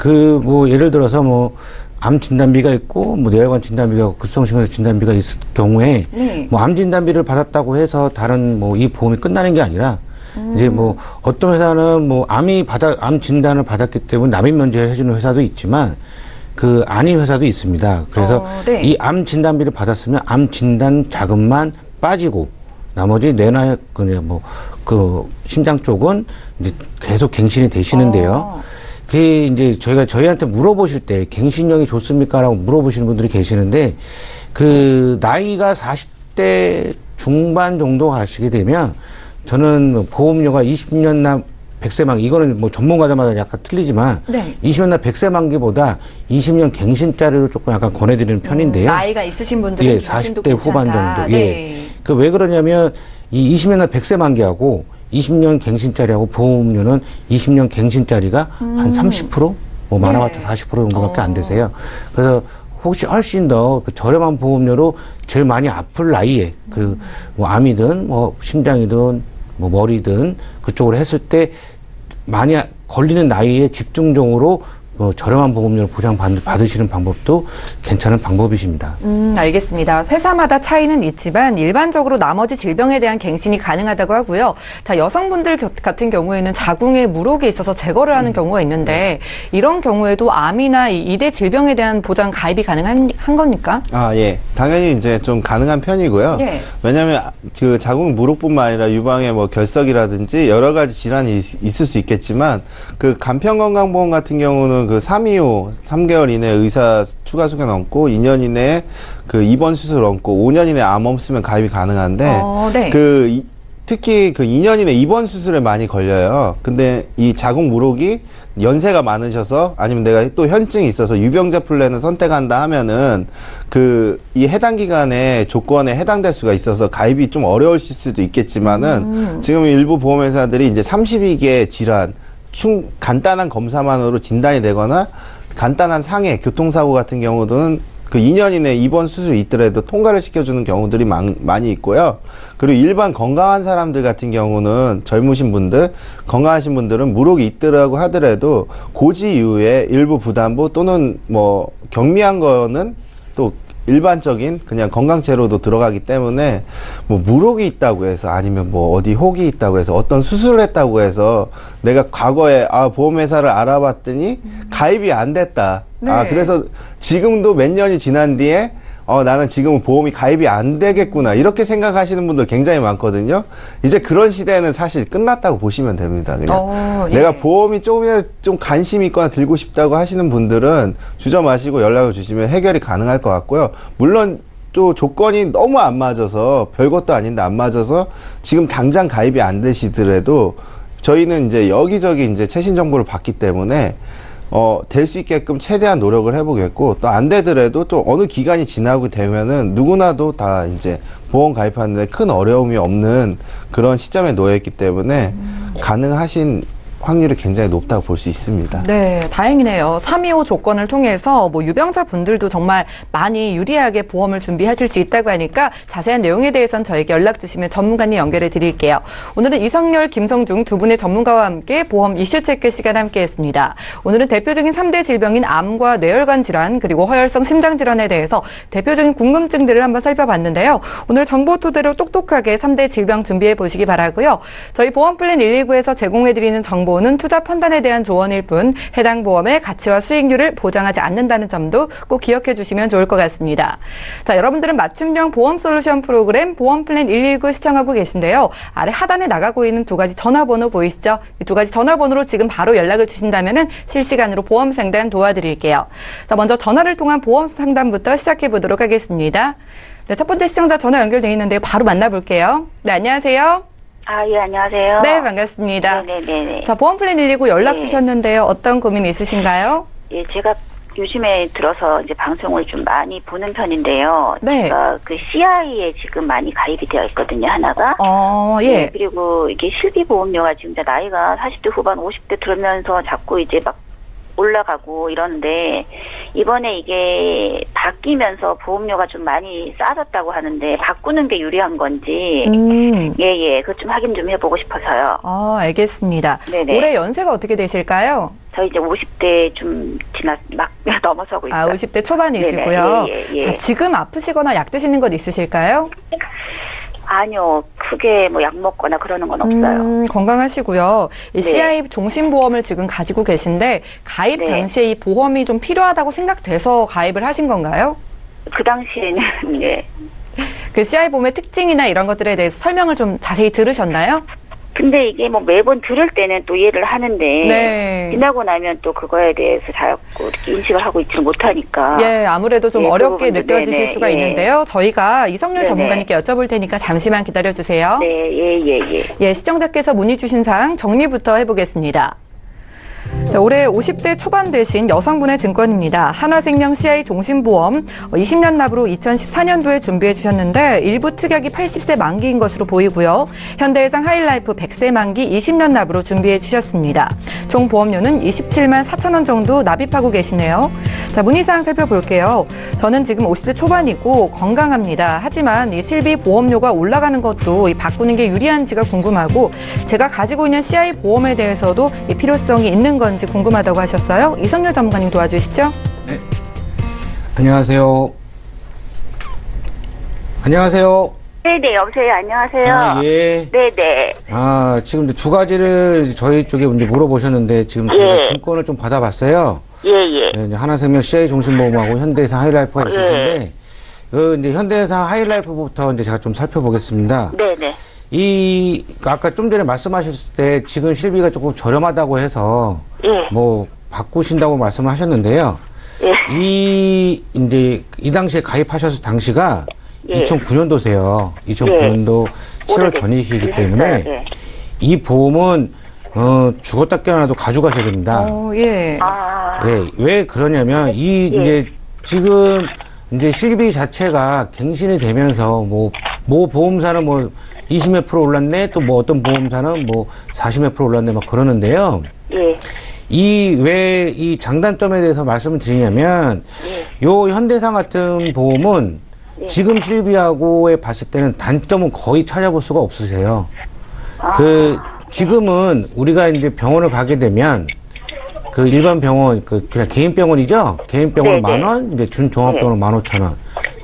예를 들어서 암 진단비가 있고 뇌혈관 진단비가 있고 급성심근경 진단비가 있을 경우에 네. 암 진단비를 받았다고 해서 다른 이 보험이 끝나는 게 아니라 이제 어떤 회사는 암 진단을 받았기 때문에 납입 면제를 해주는 회사도 있지만 그 아닌 회사도 있습니다. 그래서 네. 이 암 진단비를 받았으면 암 진단 자금만 빠지고 나머지 뇌나 그 심장 쪽은 이제 계속 갱신이 되시는데요. 그게 이제 저희한테 물어보실 때 갱신형이 좋습니까라고 물어보시는 분들이 계시는데 그 나이가 40대 중반 정도 가시게 되면 저는 보험료가 20년 납 100세 만기 이거는 전문가들마다 약간 틀리지만 네. 20년 납 100세 만기보다 20년 갱신짜리로 조금 약간 권해드리는 편인데요. 나이가 있으신 분들은 예, 40대 후반 정도. 예. 네. 왜 그러냐면 이 20년 납 100세 만기하고 20년 갱신짜리하고 보험료는 20년 갱신짜리가 한 30%? 많아봤자 40% 정도밖에 안 되세요. 그래서 혹시 훨씬 더 저렴한 보험료로 제일 많이 아플 나이에 암이든 심장이든 머리든 그쪽으로 했을 때 많이 걸리는 나이에 집중적으로 저렴한 보험료를 보장받으시는 방법도 괜찮은 방법이십니다. 알겠습니다. 회사마다 차이는 있지만 일반적으로 나머지 질병에 대한 갱신이 가능하다고 하고요. 자, 여성분들 같은 경우에는 자궁에 물혹이 있어서 제거를 하는 경우가 있는데 이런 경우에도 암이나 이대 질병에 대한 보장 가입이 가능한 겁니까? 예. 당연히 이제 좀 가능한 편이고요. 예. 왜냐하면 그 자궁 물혹뿐만 아니라 유방의 결석이라든지 여러 가지 질환이 있을 수 있겠지만 그 간편건강보험 같은 경우는 그 325, 3개월 이내에 의사 추가 소견 얹고 2년 이내에 그 입원 수술 얹고 5년 이내에 암 없으면 가입이 가능한데 네. 특히 그 2년 이내 입원 수술에 많이 걸려요. 근데 이 자궁 무록이 연세가 많으셔서 아니면 내가 또 현증이 있어서 유병자 플랜을 선택한다 하면은 이 해당 기간에 조건에 해당될 수가 있어서 가입이 좀 어려우실 수도 있겠지만은 지금 일부 보험회사들이 이제 32개 질환 간단한 검사만으로 진단이 되거나 간단한 상해, 교통사고 같은 경우는 그 2년 이내 입원 수술이 있더라도 통과를 시켜주는 경우들이 많이 있고요. 그리고 일반 건강한 사람들 같은 경우는 젊으신 분들, 건강하신 분들은 무록이 있더라고 하더라도 고지 이후에 일부 부담부 또는 뭐 경미한 거는 또 일반적인 그냥 건강체로도 들어가기 때문에 뭐 무록이 있다고 해서 아니면 뭐 어디 혹이 있다고 해서 어떤 수술을 했다고 해서 내가 과거에 보험회사를 알아봤더니 가입이 안 됐다. 네. 그래서 지금도 몇 년이 지난 뒤에 나는 지금은 보험이 가입이 안 되겠구나 이렇게 생각하시는 분들 굉장히 많거든요. 이제 그런 시대는 사실 끝났다고 보시면 됩니다. 그냥 내가 보험이 조금이라도 좀 관심 있거나 들고 싶다고 하시는 분들은 주저 마시고 연락을 주시면 해결이 가능할 것 같고요. 물론 또 조건이 너무 안 맞아서 별것도 아닌데 안 맞아서 지금 당장 가입이 안 되시더라도 저희는 이제 여기저기 이제 최신 정보를 받기 때문에 될 수 있게끔 최대한 노력을 해보겠고, 또 안 되더라도 또 어느 기간이 지나고 되면은 누구나도 다 이제 보험 가입하는데 큰 어려움이 없는 그런 시점에 놓여있기 때문에 가능하신 확률이 굉장히 높다고 볼 수 있습니다. 네, 다행이네요. 325 조건을 통해서 뭐 유병자 분들도 정말 많이 유리하게 보험을 준비하실 수 있다고 하니까 자세한 내용에 대해서는 저에게 연락 주시면 전문가님 연결해 드릴게요. 오늘은 이성열, 김성중 두 분의 전문가와 함께 보험 이슈 체크 시간 함께 했습니다. 오늘은 대표적인 3대 질병인 암과 뇌혈관 질환 그리고 허혈성 심장 질환에 대해서 대표적인 궁금증들을 한번 살펴봤는데요. 오늘 정보 토대로 똑똑하게 3대 질병 준비해 보시기 바라고요. 저희 보험플랜 119에서 제공해 드리는 정보는 투자 판단에 대한 조언일 뿐 해당 보험의 가치와 수익률을 보장하지 않는다는 점도 꼭 기억해 주시면 좋을 것 같습니다. 자, 여러분들은 맞춤형 보험 솔루션 프로그램 보험플랜 119 시청하고 계신데요. 아래 하단에 나가고 있는 두 가지 전화번호 보이시죠? 이 두 가지 전화번호로 지금 바로 연락을 주신다면 실시간으로 보험 상담 도와드릴게요. 자, 먼저 전화를 통한 보험 상담부터 시작해 보도록 하겠습니다. 네, 첫 번째 시청자 전화 연결돼 있는데요. 바로 만나볼게요. 네, 안녕하세요. 예, 안녕하세요. 네, 반갑습니다. 네네네. 자, 보험플랜 119 연락 네. 주셨는데요. 어떤 고민 있으신가요? 예, 제가 요즘에 들어서 이제 방송을 좀 많이 보는 편인데요. 네. 제가 그 CI에 지금 많이 가입이 되어 있거든요, 하나가. 예. 네, 그리고 이게 실비보험료가 지금 이제 나이가 40대 후반, 50대 들으면서 자꾸 이제 막 올라가고 이러는데, 이번에 이게 바뀌면서 보험료가 좀 많이 싸졌다고 하는데, 바꾸는 게 유리한 건지, 예, 그것 좀 확인 좀 해보고 싶어서요. 알겠습니다. 네네. 올해 연세가 어떻게 되실까요? 저 이제 50대 좀 막 넘어서고 있어요. 50대 초반이시고요. 네네. 예. 자, 지금 아프시거나 약 드시는 것 있으실까요? 아니요, 크게 뭐 약 먹거나 그러는 건 없어요. 건강하시고요. 이 네. CI 종신보험을 지금 가지고 계신데 가입 네. 당시에 이 보험이 좀 필요하다고 생각돼서 가입을 하신 건가요? 그 당시에는 예. 그 CI 보험의 특징이나 이런 것들에 대해서 설명을 좀 자세히 들으셨나요? 근데 이게 뭐 매번 들을 때는 또 이해를 하는데 네. 지나고 나면 또 그거에 대해서 자꾸 이렇게 인식을 하고 있지는 못하니까. 예, 아무래도 좀 예, 그 어렵게 부분도, 느껴지실 네네, 수가 예. 있는데요. 저희가 이성열 네네. 전문가님께 여쭤볼 테니까 잠시만 기다려주세요. 네, 예. 예, 시청자께서 문의 주신 사항 정리부터 해보겠습니다. 자, 올해 50대 초반 되신 여성분의 증권입니다. 하나생명 CI 종신보험 20년 납으로 2014년도에 준비해 주셨는데 일부 특약이 80세 만기인 것으로 보이고요. 현대해상 하이라이프 100세 만기 20년 납으로 준비해 주셨습니다. 총 보험료는 27만 4천 원 정도 납입하고 계시네요. 자, 문의사항 살펴볼게요. 저는 지금 50대 초반이고 건강합니다. 하지만 이 실비 보험료가 올라가는 것도 이 바꾸는 게 유리한지가 궁금하고 제가 가지고 있는 CI 보험에 대해서도 이 필요성이 있는 건지 궁금하다고 하셨어요. 이성열 전문가님 도와주시죠. 네. 안녕하세요. 안녕하세요. 네네, 여보세요. 안녕하세요. 예. 네네. 지금 이제 두 가지를 저희 쪽에 이제 물어보셨는데 지금 저희가 증권을 좀 받아봤어요. 예. 네, 이제 하나생명 CI 종신보험하고 현대해상 하이라이프가 있으신데 이제 현대해상 하이라이프부터 이제 제가 좀 살펴보겠습니다. 네네. 아까 좀 전에 말씀하셨을 때 지금 실비가 조금 저렴하다고 해서 예. 뭐 바꾸신다고 말씀을 하셨는데요. 예. 이 당시에 가입하셨을 당시가 예. 2009년도세요. 2009년도 7월 오래됐- 전이시기 때문에 예. 이 보험은 죽었다 깨어나도 가져가셔야 됩니다. 예. 아, 예, 왜 그러냐면 이제 지금 이제 실비 자체가 갱신이 되면서 뭐 보험사는 뭐 20몇 프로 올랐네, 또 뭐 어떤 보험사는 뭐 40몇 프로 올랐네 막 그러는데요. 예. 왜 이 장단점에 대해서 말씀을 드리냐면 요 현대상 같은 보험은 지금 실비하고에 봤을 때는 단점은 거의 찾아볼 수가 없으세요. 지금은 우리가 이제 병원을 가게 되면 그 일반 병원, 그냥 개인 병원이죠? 개인 병원 네네. 10,000원, 이제 준종합병원 15,000원.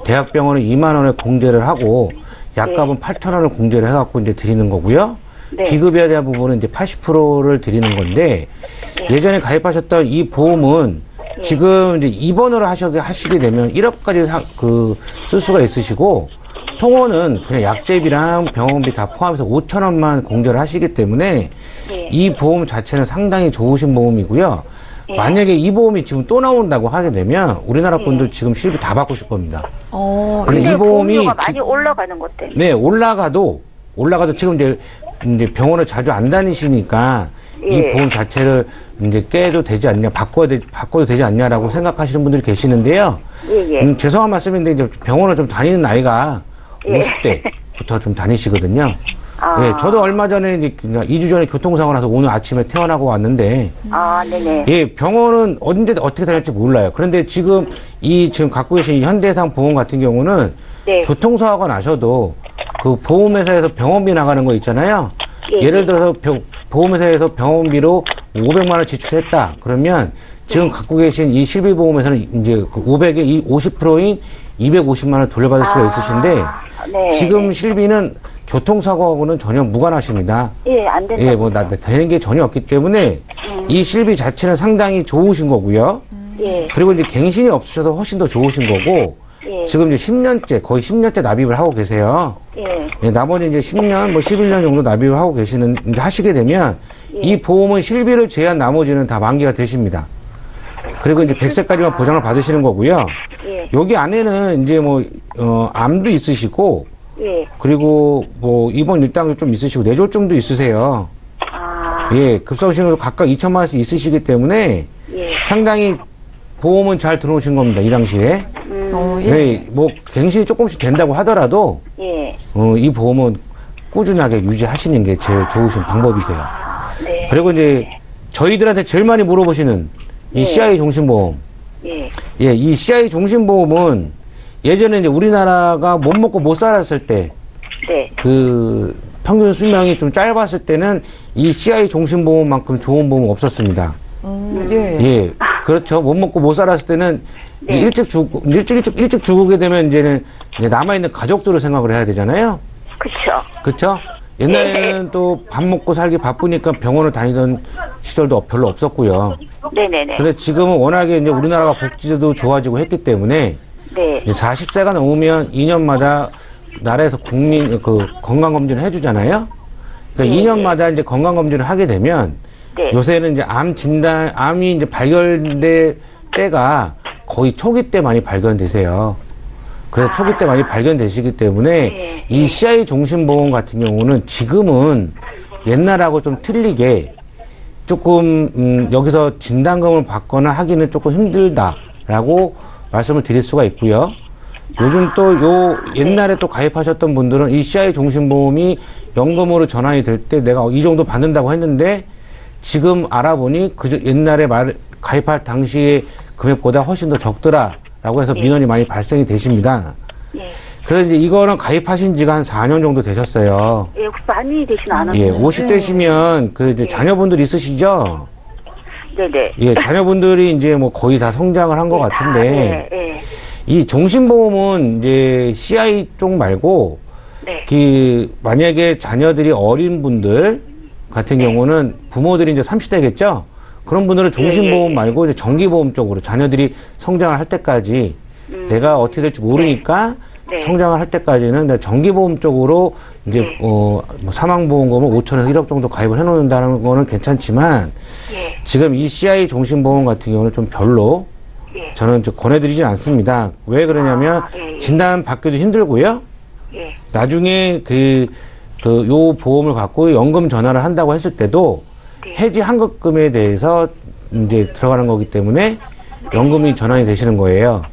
대학병원은 20,000원에 공제를 하고, 약값은 8,000원을 공제를 해갖고 이제 드리는 거고요. 네. 비급여에 대한 부분은 이제 80%를 드리는 건데, 예전에 가입하셨던 이 보험은 지금 이제 입원을 하시게 되면 1억까지 쓸 수가 있으시고, 통원은 그냥 약제비랑 병원비 다 포함해서 5,000원만 공제를 하시기 때문에 네. 이 보험 자체는 상당히 좋으신 보험이고요. 만약에 이 보험이 지금 또 나온다고 하게 되면 우리나라 분들 지금 실비 다 바꾸실 겁니다. 근데 근데 이 보험이 보험료가 많이 올라가는 것 때문에. 네, 올라가도 지금 이제 병원을 자주 안 다니시니까 이 예. 보험 자체를 이제 깨도 되지 않냐, 바꿔도 되지 않냐라고 생각하시는 분들이 계시는데요. 예. 죄송한 말씀인데 이제 병원을 좀 다니는 나이가 예. 50대부터 좀 다니시거든요. 아. 예, 저도 얼마 전에 이제 2주 전에 교통사고 나서 오늘 아침에 퇴원하고 왔는데, 아, 네네. 예, 병원은 언제 어떻게 다닐지 몰라요. 그런데 지금 지금 갖고 계신 이 현대해상 보험 같은 경우는 네. 교통사고가 나셔도 그 보험회사에서 병원비 나가는 거 있잖아요. 예. 예를 들어서 보험회사에서 병원비로 500만 원 지출했다. 그러면 지금 갖고 계신 이 실비보험에서는 이제 그 500의 50%인 250만 원 돌려받을 수가 있으신데, 네. 지금 실비는 교통사고하고는 전혀 무관하십니다. 예, 안 된다. 예, 되는 게 전혀 없기 때문에 이 실비 자체는 상당히 좋으신 거고요. 예. 그리고 이제 갱신이 없으셔서 훨씬 더 좋으신 거고, 예. 지금 이제 10년째, 거의 10년째 납입을 하고 계세요. 예. 예, 나머지 이제 10년, 뭐 11년 정도 납입을 하고 이제 하시게 되면 이 보험은 실비를 제한 나머지는 다 만기가 되십니다. 그리고 이제 100세까지만 보장을 받으시는 거고요. 예. 여기 안에는 이제 암도 있으시고, 예. 그리고 뭐 입원 일당도 좀 있으시고 뇌졸중도 있으세요. 아. 예, 급성신으로 각각 2천만 원씩 있으시기 때문에 예. 상당히 보험은 잘 들어오신 겁니다. 이 당시에. 예, 뭐 갱신이 조금씩 된다고 하더라도 예. 이 보험은 꾸준하게 유지하시는 게 제일 좋으신 방법이세요. 네. 그리고 이제 저희들한테 제일 많이 물어보시는 이 CI 종신보험. 예. 예, 이 CI 종신보험은 예전에 이제 우리나라가 못 먹고 못 살았을 때 네. 그 평균 수명이 좀 짧았을 때는 이 CI 종신보험만큼 좋은 보험은 없었습니다. 예. 예, 그렇죠. 못 먹고 못 살았을 때는 이제 일찍 죽게 되면 이제 남아있는 가족들을 생각을 해야 되잖아요. 그쵸. 그쵸? 옛날에는 또 밥 먹고 살기 바쁘니까 병원을 다니던 시절도 별로 없었고요. 네네네. 근데 지금은 워낙에 이제 우리나라가 복지도 좋아지고 했기 때문에 네. 이제 40세가 넘으면 2년마다 나라에서 건강검진을 해주잖아요. 그러니까 2년마다 이제 건강검진을 하게 되면 네. 요새는 이제 암이 이제 발견될 때가 거의 초기 때 많이 발견되세요. 그래서 초기 때 많이 발견되시기 때문에 네. 이 CI 종신보험 같은 경우는 지금은 옛날하고 좀 틀리게 조금 여기서 진단금을 받거나 하기는 조금 힘들다라고 말씀을 드릴 수가 있고요. 요즘 또 옛날에 또 가입하셨던 분들은 이 CI 종신보험이 연금으로 전환이 될 때 내가 이 정도 받는다고 했는데 지금 알아보니 옛날에 가입할 당시의 금액보다 훨씬 더 적더라라고 해서 민원이 많이 발생이 되십니다. 예. 그래서 이제 이거는 가입하신 지가 한 4년 정도 되셨어요. 예, 많이 되진 않았어요. 예, 50대시면 이제 자녀분들이 있으시죠? 네네. 예, 자녀분들이 이제 뭐 거의 다 성장을 한 것 같은데, 예, 예. 이 종신보험은 이제 CI 쪽 말고, 네. 만약에 자녀들이 어린 분들 같은 경우는 부모들이 이제 30대겠죠? 그런 분들은 종신보험 말고 이제 정기보험 쪽으로 자녀들이 성장을 할 때까지 내가 어떻게 될지 모르니까 네. 성장을 할 때까지는 정기보험 쪽으로 이제 뭐 사망보험금을 5천에서 1억 정도 가입을 해놓는다는 거는 괜찮지만 예. 지금 이 CI 종신보험 같은 경우는 좀 별로 예. 저는 좀 권해드리진 않습니다. 왜 그러냐면 예. 진단 받기도 힘들고요. 예. 나중에 요 보험을 갖고 연금 전환을 한다고 했을 때도 네. 해지 환급금에 대해서 이제 들어가는 거기 때문에 연금이 전환이 되시는 거예요.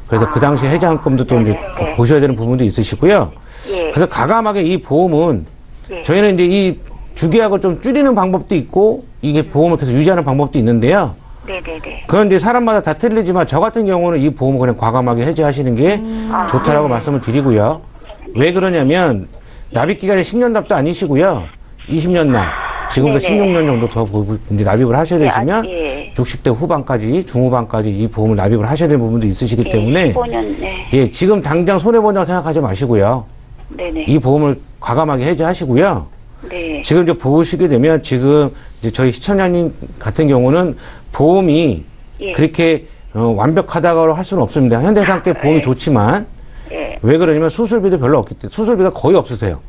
그래서 그 당시 해지 환급금도 또 이제 보셔야 되는 부분도 있으시고요. 예. 그래서 가감하게 이 보험은 예. 저희는 이제 이 주기약을 좀 줄이는 방법도 있고 이게 보험을 계속 유지하는 방법도 있는데요. 네네네. 그런데 사람마다 다 틀리지만 저 같은 경우는 이 보험을 그냥 과감하게 해지하시는 게 좋다라고 말씀을 드리고요. 왜 그러냐면 납입 기간이 10년 납도 아니시고요. 20년 납. 지금부터 네네. 16년 정도 더 이제 납입을 하셔야 되시면 예. 60대 후반까지 중후반까지 이 보험을 납입을 하셔야 되는 부분도 있으시기 예. 때문에 15년, 네. 예, 지금 당장 손해본다고 생각하지 마시고요. 네네. 이 보험을 과감하게 해지하시고요. 네. 지금 이제 보시게 되면 지금 이제 저희 시청자님 같은 경우는 보험이 예. 그렇게 완벽하다고 할 수는 없습니다. 현대상 때 보험이 좋지만 예. 왜 그러냐면 수술비도 별로 없기 때문에 수술비가 거의 없으세요.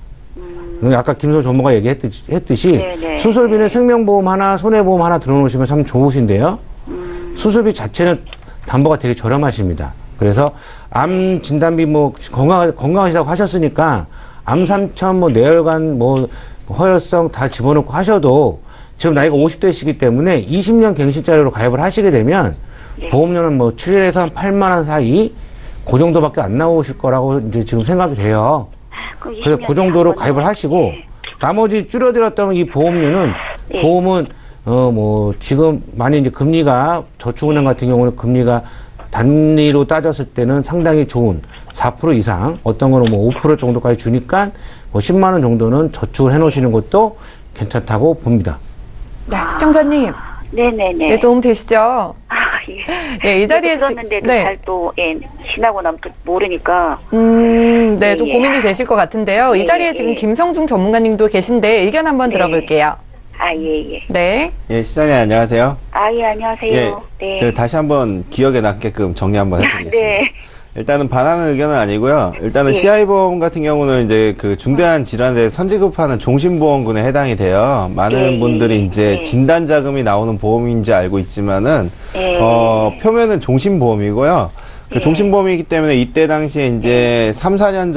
아까 김소 전문가 얘기했듯이 네네. 수술비는 생명보험 하나 손해보험 하나 들어놓으시면 참 좋으신데요. 수술비 자체는 담보가 되게 저렴하십니다. 그래서 암 진단비 뭐 건강하시다고 하셨으니까 암 3천 뭐 뇌혈관 뭐 허혈성 다 집어넣고 하셔도 지금 나이가 50대시기 때문에 20년 갱신자료로 가입을 하시게 되면 보험료는 뭐 7에서 한 8만 원 사이 그 정도밖에 안 나오실 거라고 이제 지금 생각이 돼요. 그래서 그 정도로 가입을 하시고 나머지 줄여드렸던 이 보험료는 보험은 뭐 지금 많이 이제 금리가 저축은행 같은 경우는 금리가 단위로 따졌을 때는 상당히 좋은 4% 이상 어떤 거는 뭐 5% 정도까지 주니까 뭐 10만 원 정도는 저축을 해 놓으시는 것도 괜찮다고 봅니다. 네, 시청자님. 네네네. 네, 도움 되시죠? 예. 네, 이 자리에 들었는데도 네. 잘 또, 예, 지나고 나면 또 모르니까. 네, 좀 예. 고민이 되실 것 같은데요. 이 예, 자리에 예. 지금 김성중 전문가님도 계신데 의견 한번 네. 들어볼게요. 아, 예, 예. 네. 예, 시장님 안녕하세요. 아, 예, 안녕하세요. 예, 네. 제가 다시 한번 기억에 남게끔 정리 한번 해드리겠습니다. 네. 일단은 반하는 의견은 아니고요. 일단은 예. CI보험 같은 경우는 이제 그 중대한 질환에 선지급하는 종신보험군에 해당이 돼요. 많은 예, 분들이 이제 예. 진단 자금이 나오는 보험인지 알고 있지만은 예. 표면은 종신보험이고요. 그 예. 종신보험이기 때문에 이때 당시에 이제 4년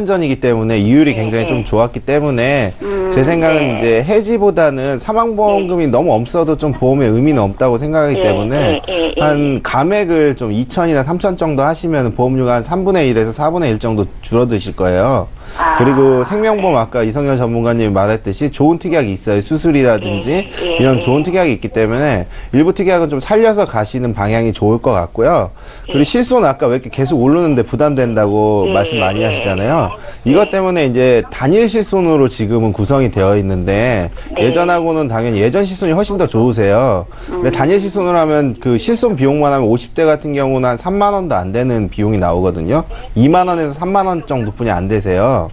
전이기 때문에 이율이 굉장히 좀 좋았기 때문에 제 생각은 네. 이제 해지보다는 사망보험금이 너무 없어도 좀 보험의 의미는 없다고 생각하기 때문에 한 감액을 좀 2천이나 3천 정도 하시면 보험료가 한 3분의 1에서 4분의 1 정도 줄어드실 거예요. 그리고 생명보험 아까 이성현 전문가님이 말했듯이 좋은 특약이 있어요. 수술이라든지 이런 좋은 특약이 있기 때문에 일부 특약은 좀 살려서 가시는 방향이 좋을 것 같고요. 그리고 실손은 아까 왜 이렇게 계속 오르는데 부담된다고 말씀 많이 하시잖아요. 이것 때문에 이제 단일 실손으로 지금은 구성이 되어 있는데 예전하고는 당연히 예전 실손이 훨씬 더 좋으세요. 근데 단일 실손을 하면 그 실손 비용만 하면 50대 같은 경우는 한 3만 원도 안 되는 비용이 나오거든요. 2만 원에서 3만 원 정도뿐이 안 되세요.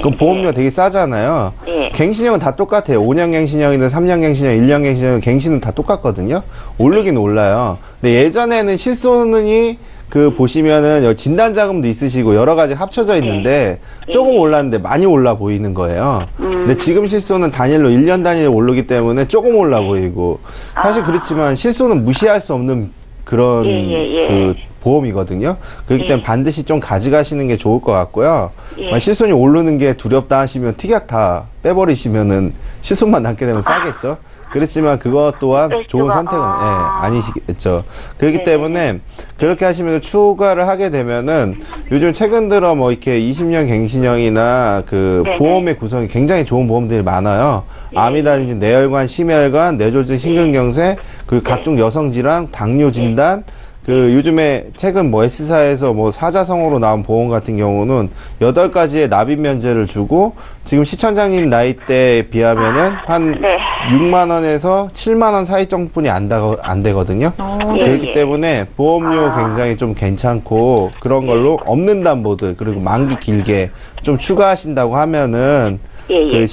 그럼 보험료 되게 싸잖아요. 갱신형은 다 똑같아요. 5년 갱신형이든 3년 갱신형, 1년 갱신형, 갱신은 다 똑같거든요. 오르긴 올라요. 근데 예전에는 실손이 보시면은 진단자금도 있으시고 여러 가지 합쳐져 있는데 조금 올랐는데 많이 올라 보이는 거예요. 근데 지금 실손은 단일로 1년 단위로 오르기 때문에 조금 올라 보이고 사실 그렇지만 실손은 무시할 수 없는 그런 그 보험이거든요. 그렇기 때문에 반드시 좀 가져가시는 게 좋을 것 같고요. 실손이 오르는 게 두렵다 하시면 특약 다 빼버리시면은 실손만 남게 되면 싸겠죠. 그렇지만 그것 또한 좋은 선택은 아니시겠죠. 그렇기 때문에 그렇게 하시면서 추가를 하게 되면은 요즘 최근 들어 뭐 이렇게 20년 갱신형이나 그 보험의 구성이 굉장히 좋은 보험들이 많아요. 암이라든지 뇌혈관, 심혈관, 뇌졸중, 심근경색, 그리고 각종 여성 질환, 당뇨 진단, 그 요즘에 최근 뭐 S사에서 뭐 사자성어로 나온 보험 같은 경우는 8가지의 납입 면제를 주고 지금 시청자님 나이대에 비하면은 한 6만 원에서 7만 원 사이 정도뿐이 안 되거든요. 그렇기 때문에 보험료 굉장히 좀 괜찮고 그런 걸로 없는 담보들 그리고 만기 길게 좀 추가하신다고 하면은 그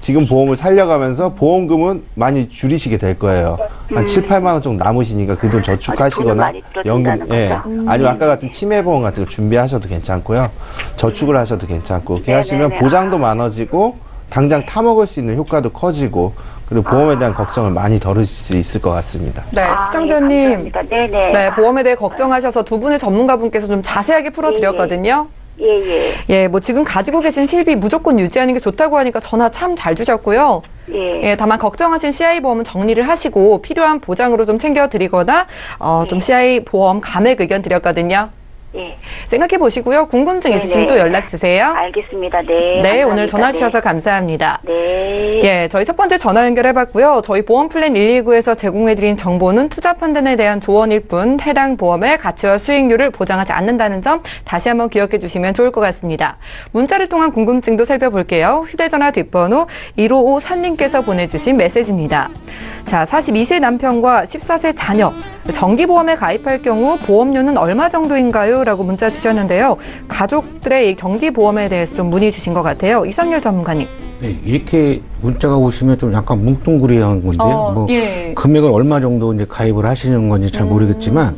지금 보험을 살려가면서 보험금은 많이 줄이시게 될 거예요. 한 7, 8만 원 정도 남으시니까 그 돈 저축하시거나 아니면 아까 같은 치매보험 같은 거 준비하셔도 괜찮고요. 저축을 하셔도 괜찮고 그렇게 하시면 보장도 많아지고 당장 타먹을 수 있는 효과도 커지고 그리고 보험에 대한 걱정을 많이 덜으실 수 있을 것 같습니다. 네, 시청자님. 네, 보험에 대해 걱정하셔서 두 분의 전문가분께서 좀 자세하게 풀어드렸거든요. 예, 뭐 지금 가지고 계신 실비 무조건 유지하는 게 좋다고 하니까 전화 참 잘 주셨고요. 예, 다만 걱정하신 CI 보험은 정리를 하시고 필요한 보장으로 좀 챙겨드리거나 좀 CI 보험 감액 의견 드렸거든요. 생각해 보시고요. 궁금증 있으시면 또 연락 주세요. 알겠습니다. 네. 네, 오늘 전화 주셔서 감사합니다. 네. 예, 저희 첫 번째 전화 연결해봤고요. 저희 보험플랜 119에서 제공해드린 정보는 투자 판단에 대한 조언일 뿐 해당 보험의 가치와 수익률을 보장하지 않는다는 점 다시 한번 기억해 주시면 좋을 것 같습니다. 문자를 통한 궁금증도 살펴볼게요. 휴대전화 뒷번호 1554님께서 보내주신 메시지입니다. 자, 42세 남편과 14세 자녀, 정기보험에 가입할 경우 보험료는 얼마 정도인가요? 라고 문자 주셨는데요. 가족들의 이 정기보험에 대해서 좀 문의 주신 것 같아요. 이선율 전문가님. 네, 이렇게 문자가 오시면 좀 약간 뭉뚱그리한 건데요. 금액을 얼마 정도 이제 가입을 하시는 건지 잘 모르겠지만,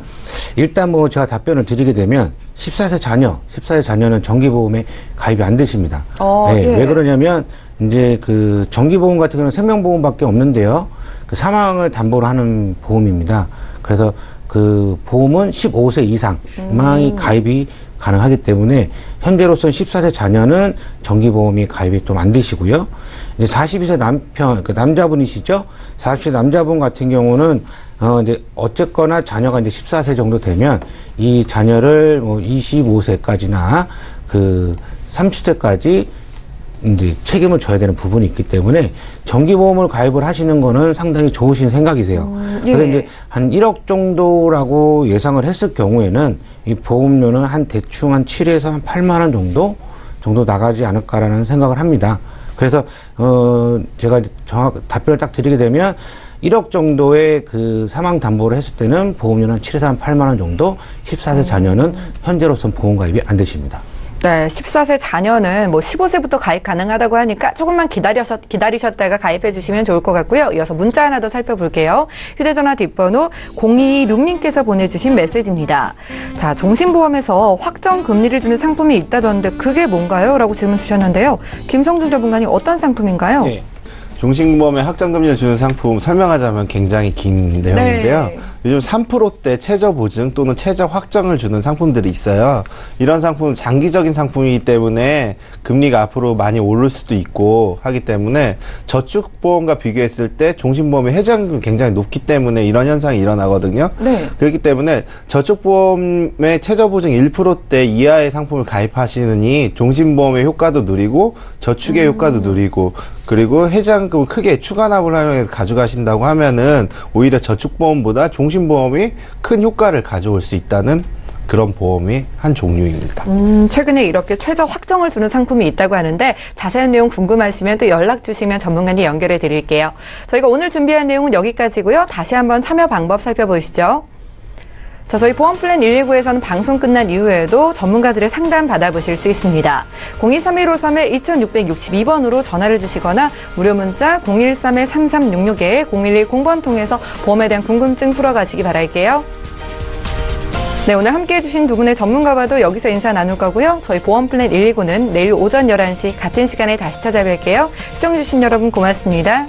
일단 뭐 제가 답변을 드리게 되면, 14세 자녀는 정기보험에 가입이 안 되십니다. 왜 그러냐면, 이제 그 정기보험 같은 경우는 생명보험밖에 없는데요. 그 사망을 담보로 하는 보험입니다. 그래서 그 보험은 15세 이상만이 가입이 가능하기 때문에 현재로서는 14세 자녀는 정기보험이 가입이 좀 안 되시고요. 이제 42세 남편, 그 남자분이시죠? 40세 남자분 같은 경우는 이제 어쨌거나 자녀가 이제 14세 정도 되면 이 자녀를 뭐 25세까지나 그 30세까지 이제 책임을 져야 되는 부분이 있기 때문에 정기보험을 가입을 하시는 거는 상당히 좋으신 생각이세요. 그래서 이제 한 1억 정도라고 예상을 했을 경우에는 이 보험료는 한 대충 한 7에서 한 8만 원 정도 나가지 않을까라는 생각을 합니다. 그래서 제가 답변을 딱 드리게 되면 1억 정도의 그 사망 담보를 했을 때는 보험료는 한 7에서 한 8만 원 정도, 14세 자녀는 현재로서는 보험 가입이 안 되십니다. 네, 14세 자녀는 뭐 15세부터 가입 가능하다고 하니까 조금만 기다리셨다가 가입해 주시면 좋을 것 같고요. 이어서 문자 하나 더 살펴볼게요. 휴대전화 뒷번호 0226님께서 보내주신 메시지입니다. 자, 종신보험에서 확정 금리를 주는 상품이 있다던데 그게 뭔가요? 라고 질문 주셨는데요. 김성중 전문가님 어떤 상품인가요? 네. 종신보험에 확정금리를 주는 상품 설명하자면 굉장히 긴 내용인데요. 요즘 3%대 최저 보증 또는 최저 확정을 주는 상품들이 있어요. 이런 상품은 장기적인 상품이기 때문에 금리가 앞으로 많이 오를 수도 있고 하기 때문에 저축보험과 비교했을 때 종신보험의 해지하금이 굉장히 높기 때문에 이런 현상이 일어나거든요. 그렇기 때문에 저축보험의 최저 보증 1%대 이하의 상품을 가입하시느니 종신보험의 효과도 누리고 저축의 효과도 누리고 그리고 해지하금을 크게 추가납을 하면서 가져가신다고 하면은 오히려 저축보험보다 종신보험이 큰 효과를 가져올 수 있다는 그런 보험이 한 종류입니다. 최근에 이렇게 최저 확정을 주는 상품이 있다고 하는데 자세한 내용 궁금하시면 또 연락 주시면 전문가님 연결해 드릴게요. 저희가 오늘 준비한 내용은 여기까지고요. 다시 한번 참여 방법 살펴보시죠. 자, 저희 보험플랜 119에서는 방송 끝난 이후에도 전문가들의 상담 받아보실 수 있습니다. 023-2662번으로 전화를 주시거나 무료 문자 013-3366에 0110번 통해서 보험에 대한 궁금증 풀어가시기 바랄게요. 네, 오늘 함께해 주신 두 분의 전문가와도 여기서 인사 나눌 거고요. 저희 보험플랜 119는 내일 오전 11시 같은 시간에 다시 찾아뵐게요. 시청해주신 여러분 고맙습니다.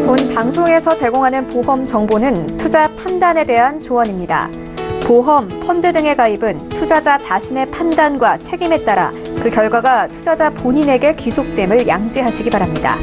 본 방송에서 제공하는 보험 정보는 투자 판단에 대한 조언입니다. 보험, 펀드 등의 가입은 투자자 자신의 판단과 책임에 따라 그 결과가 투자자 본인에게 귀속됨을 양지하시기 바랍니다.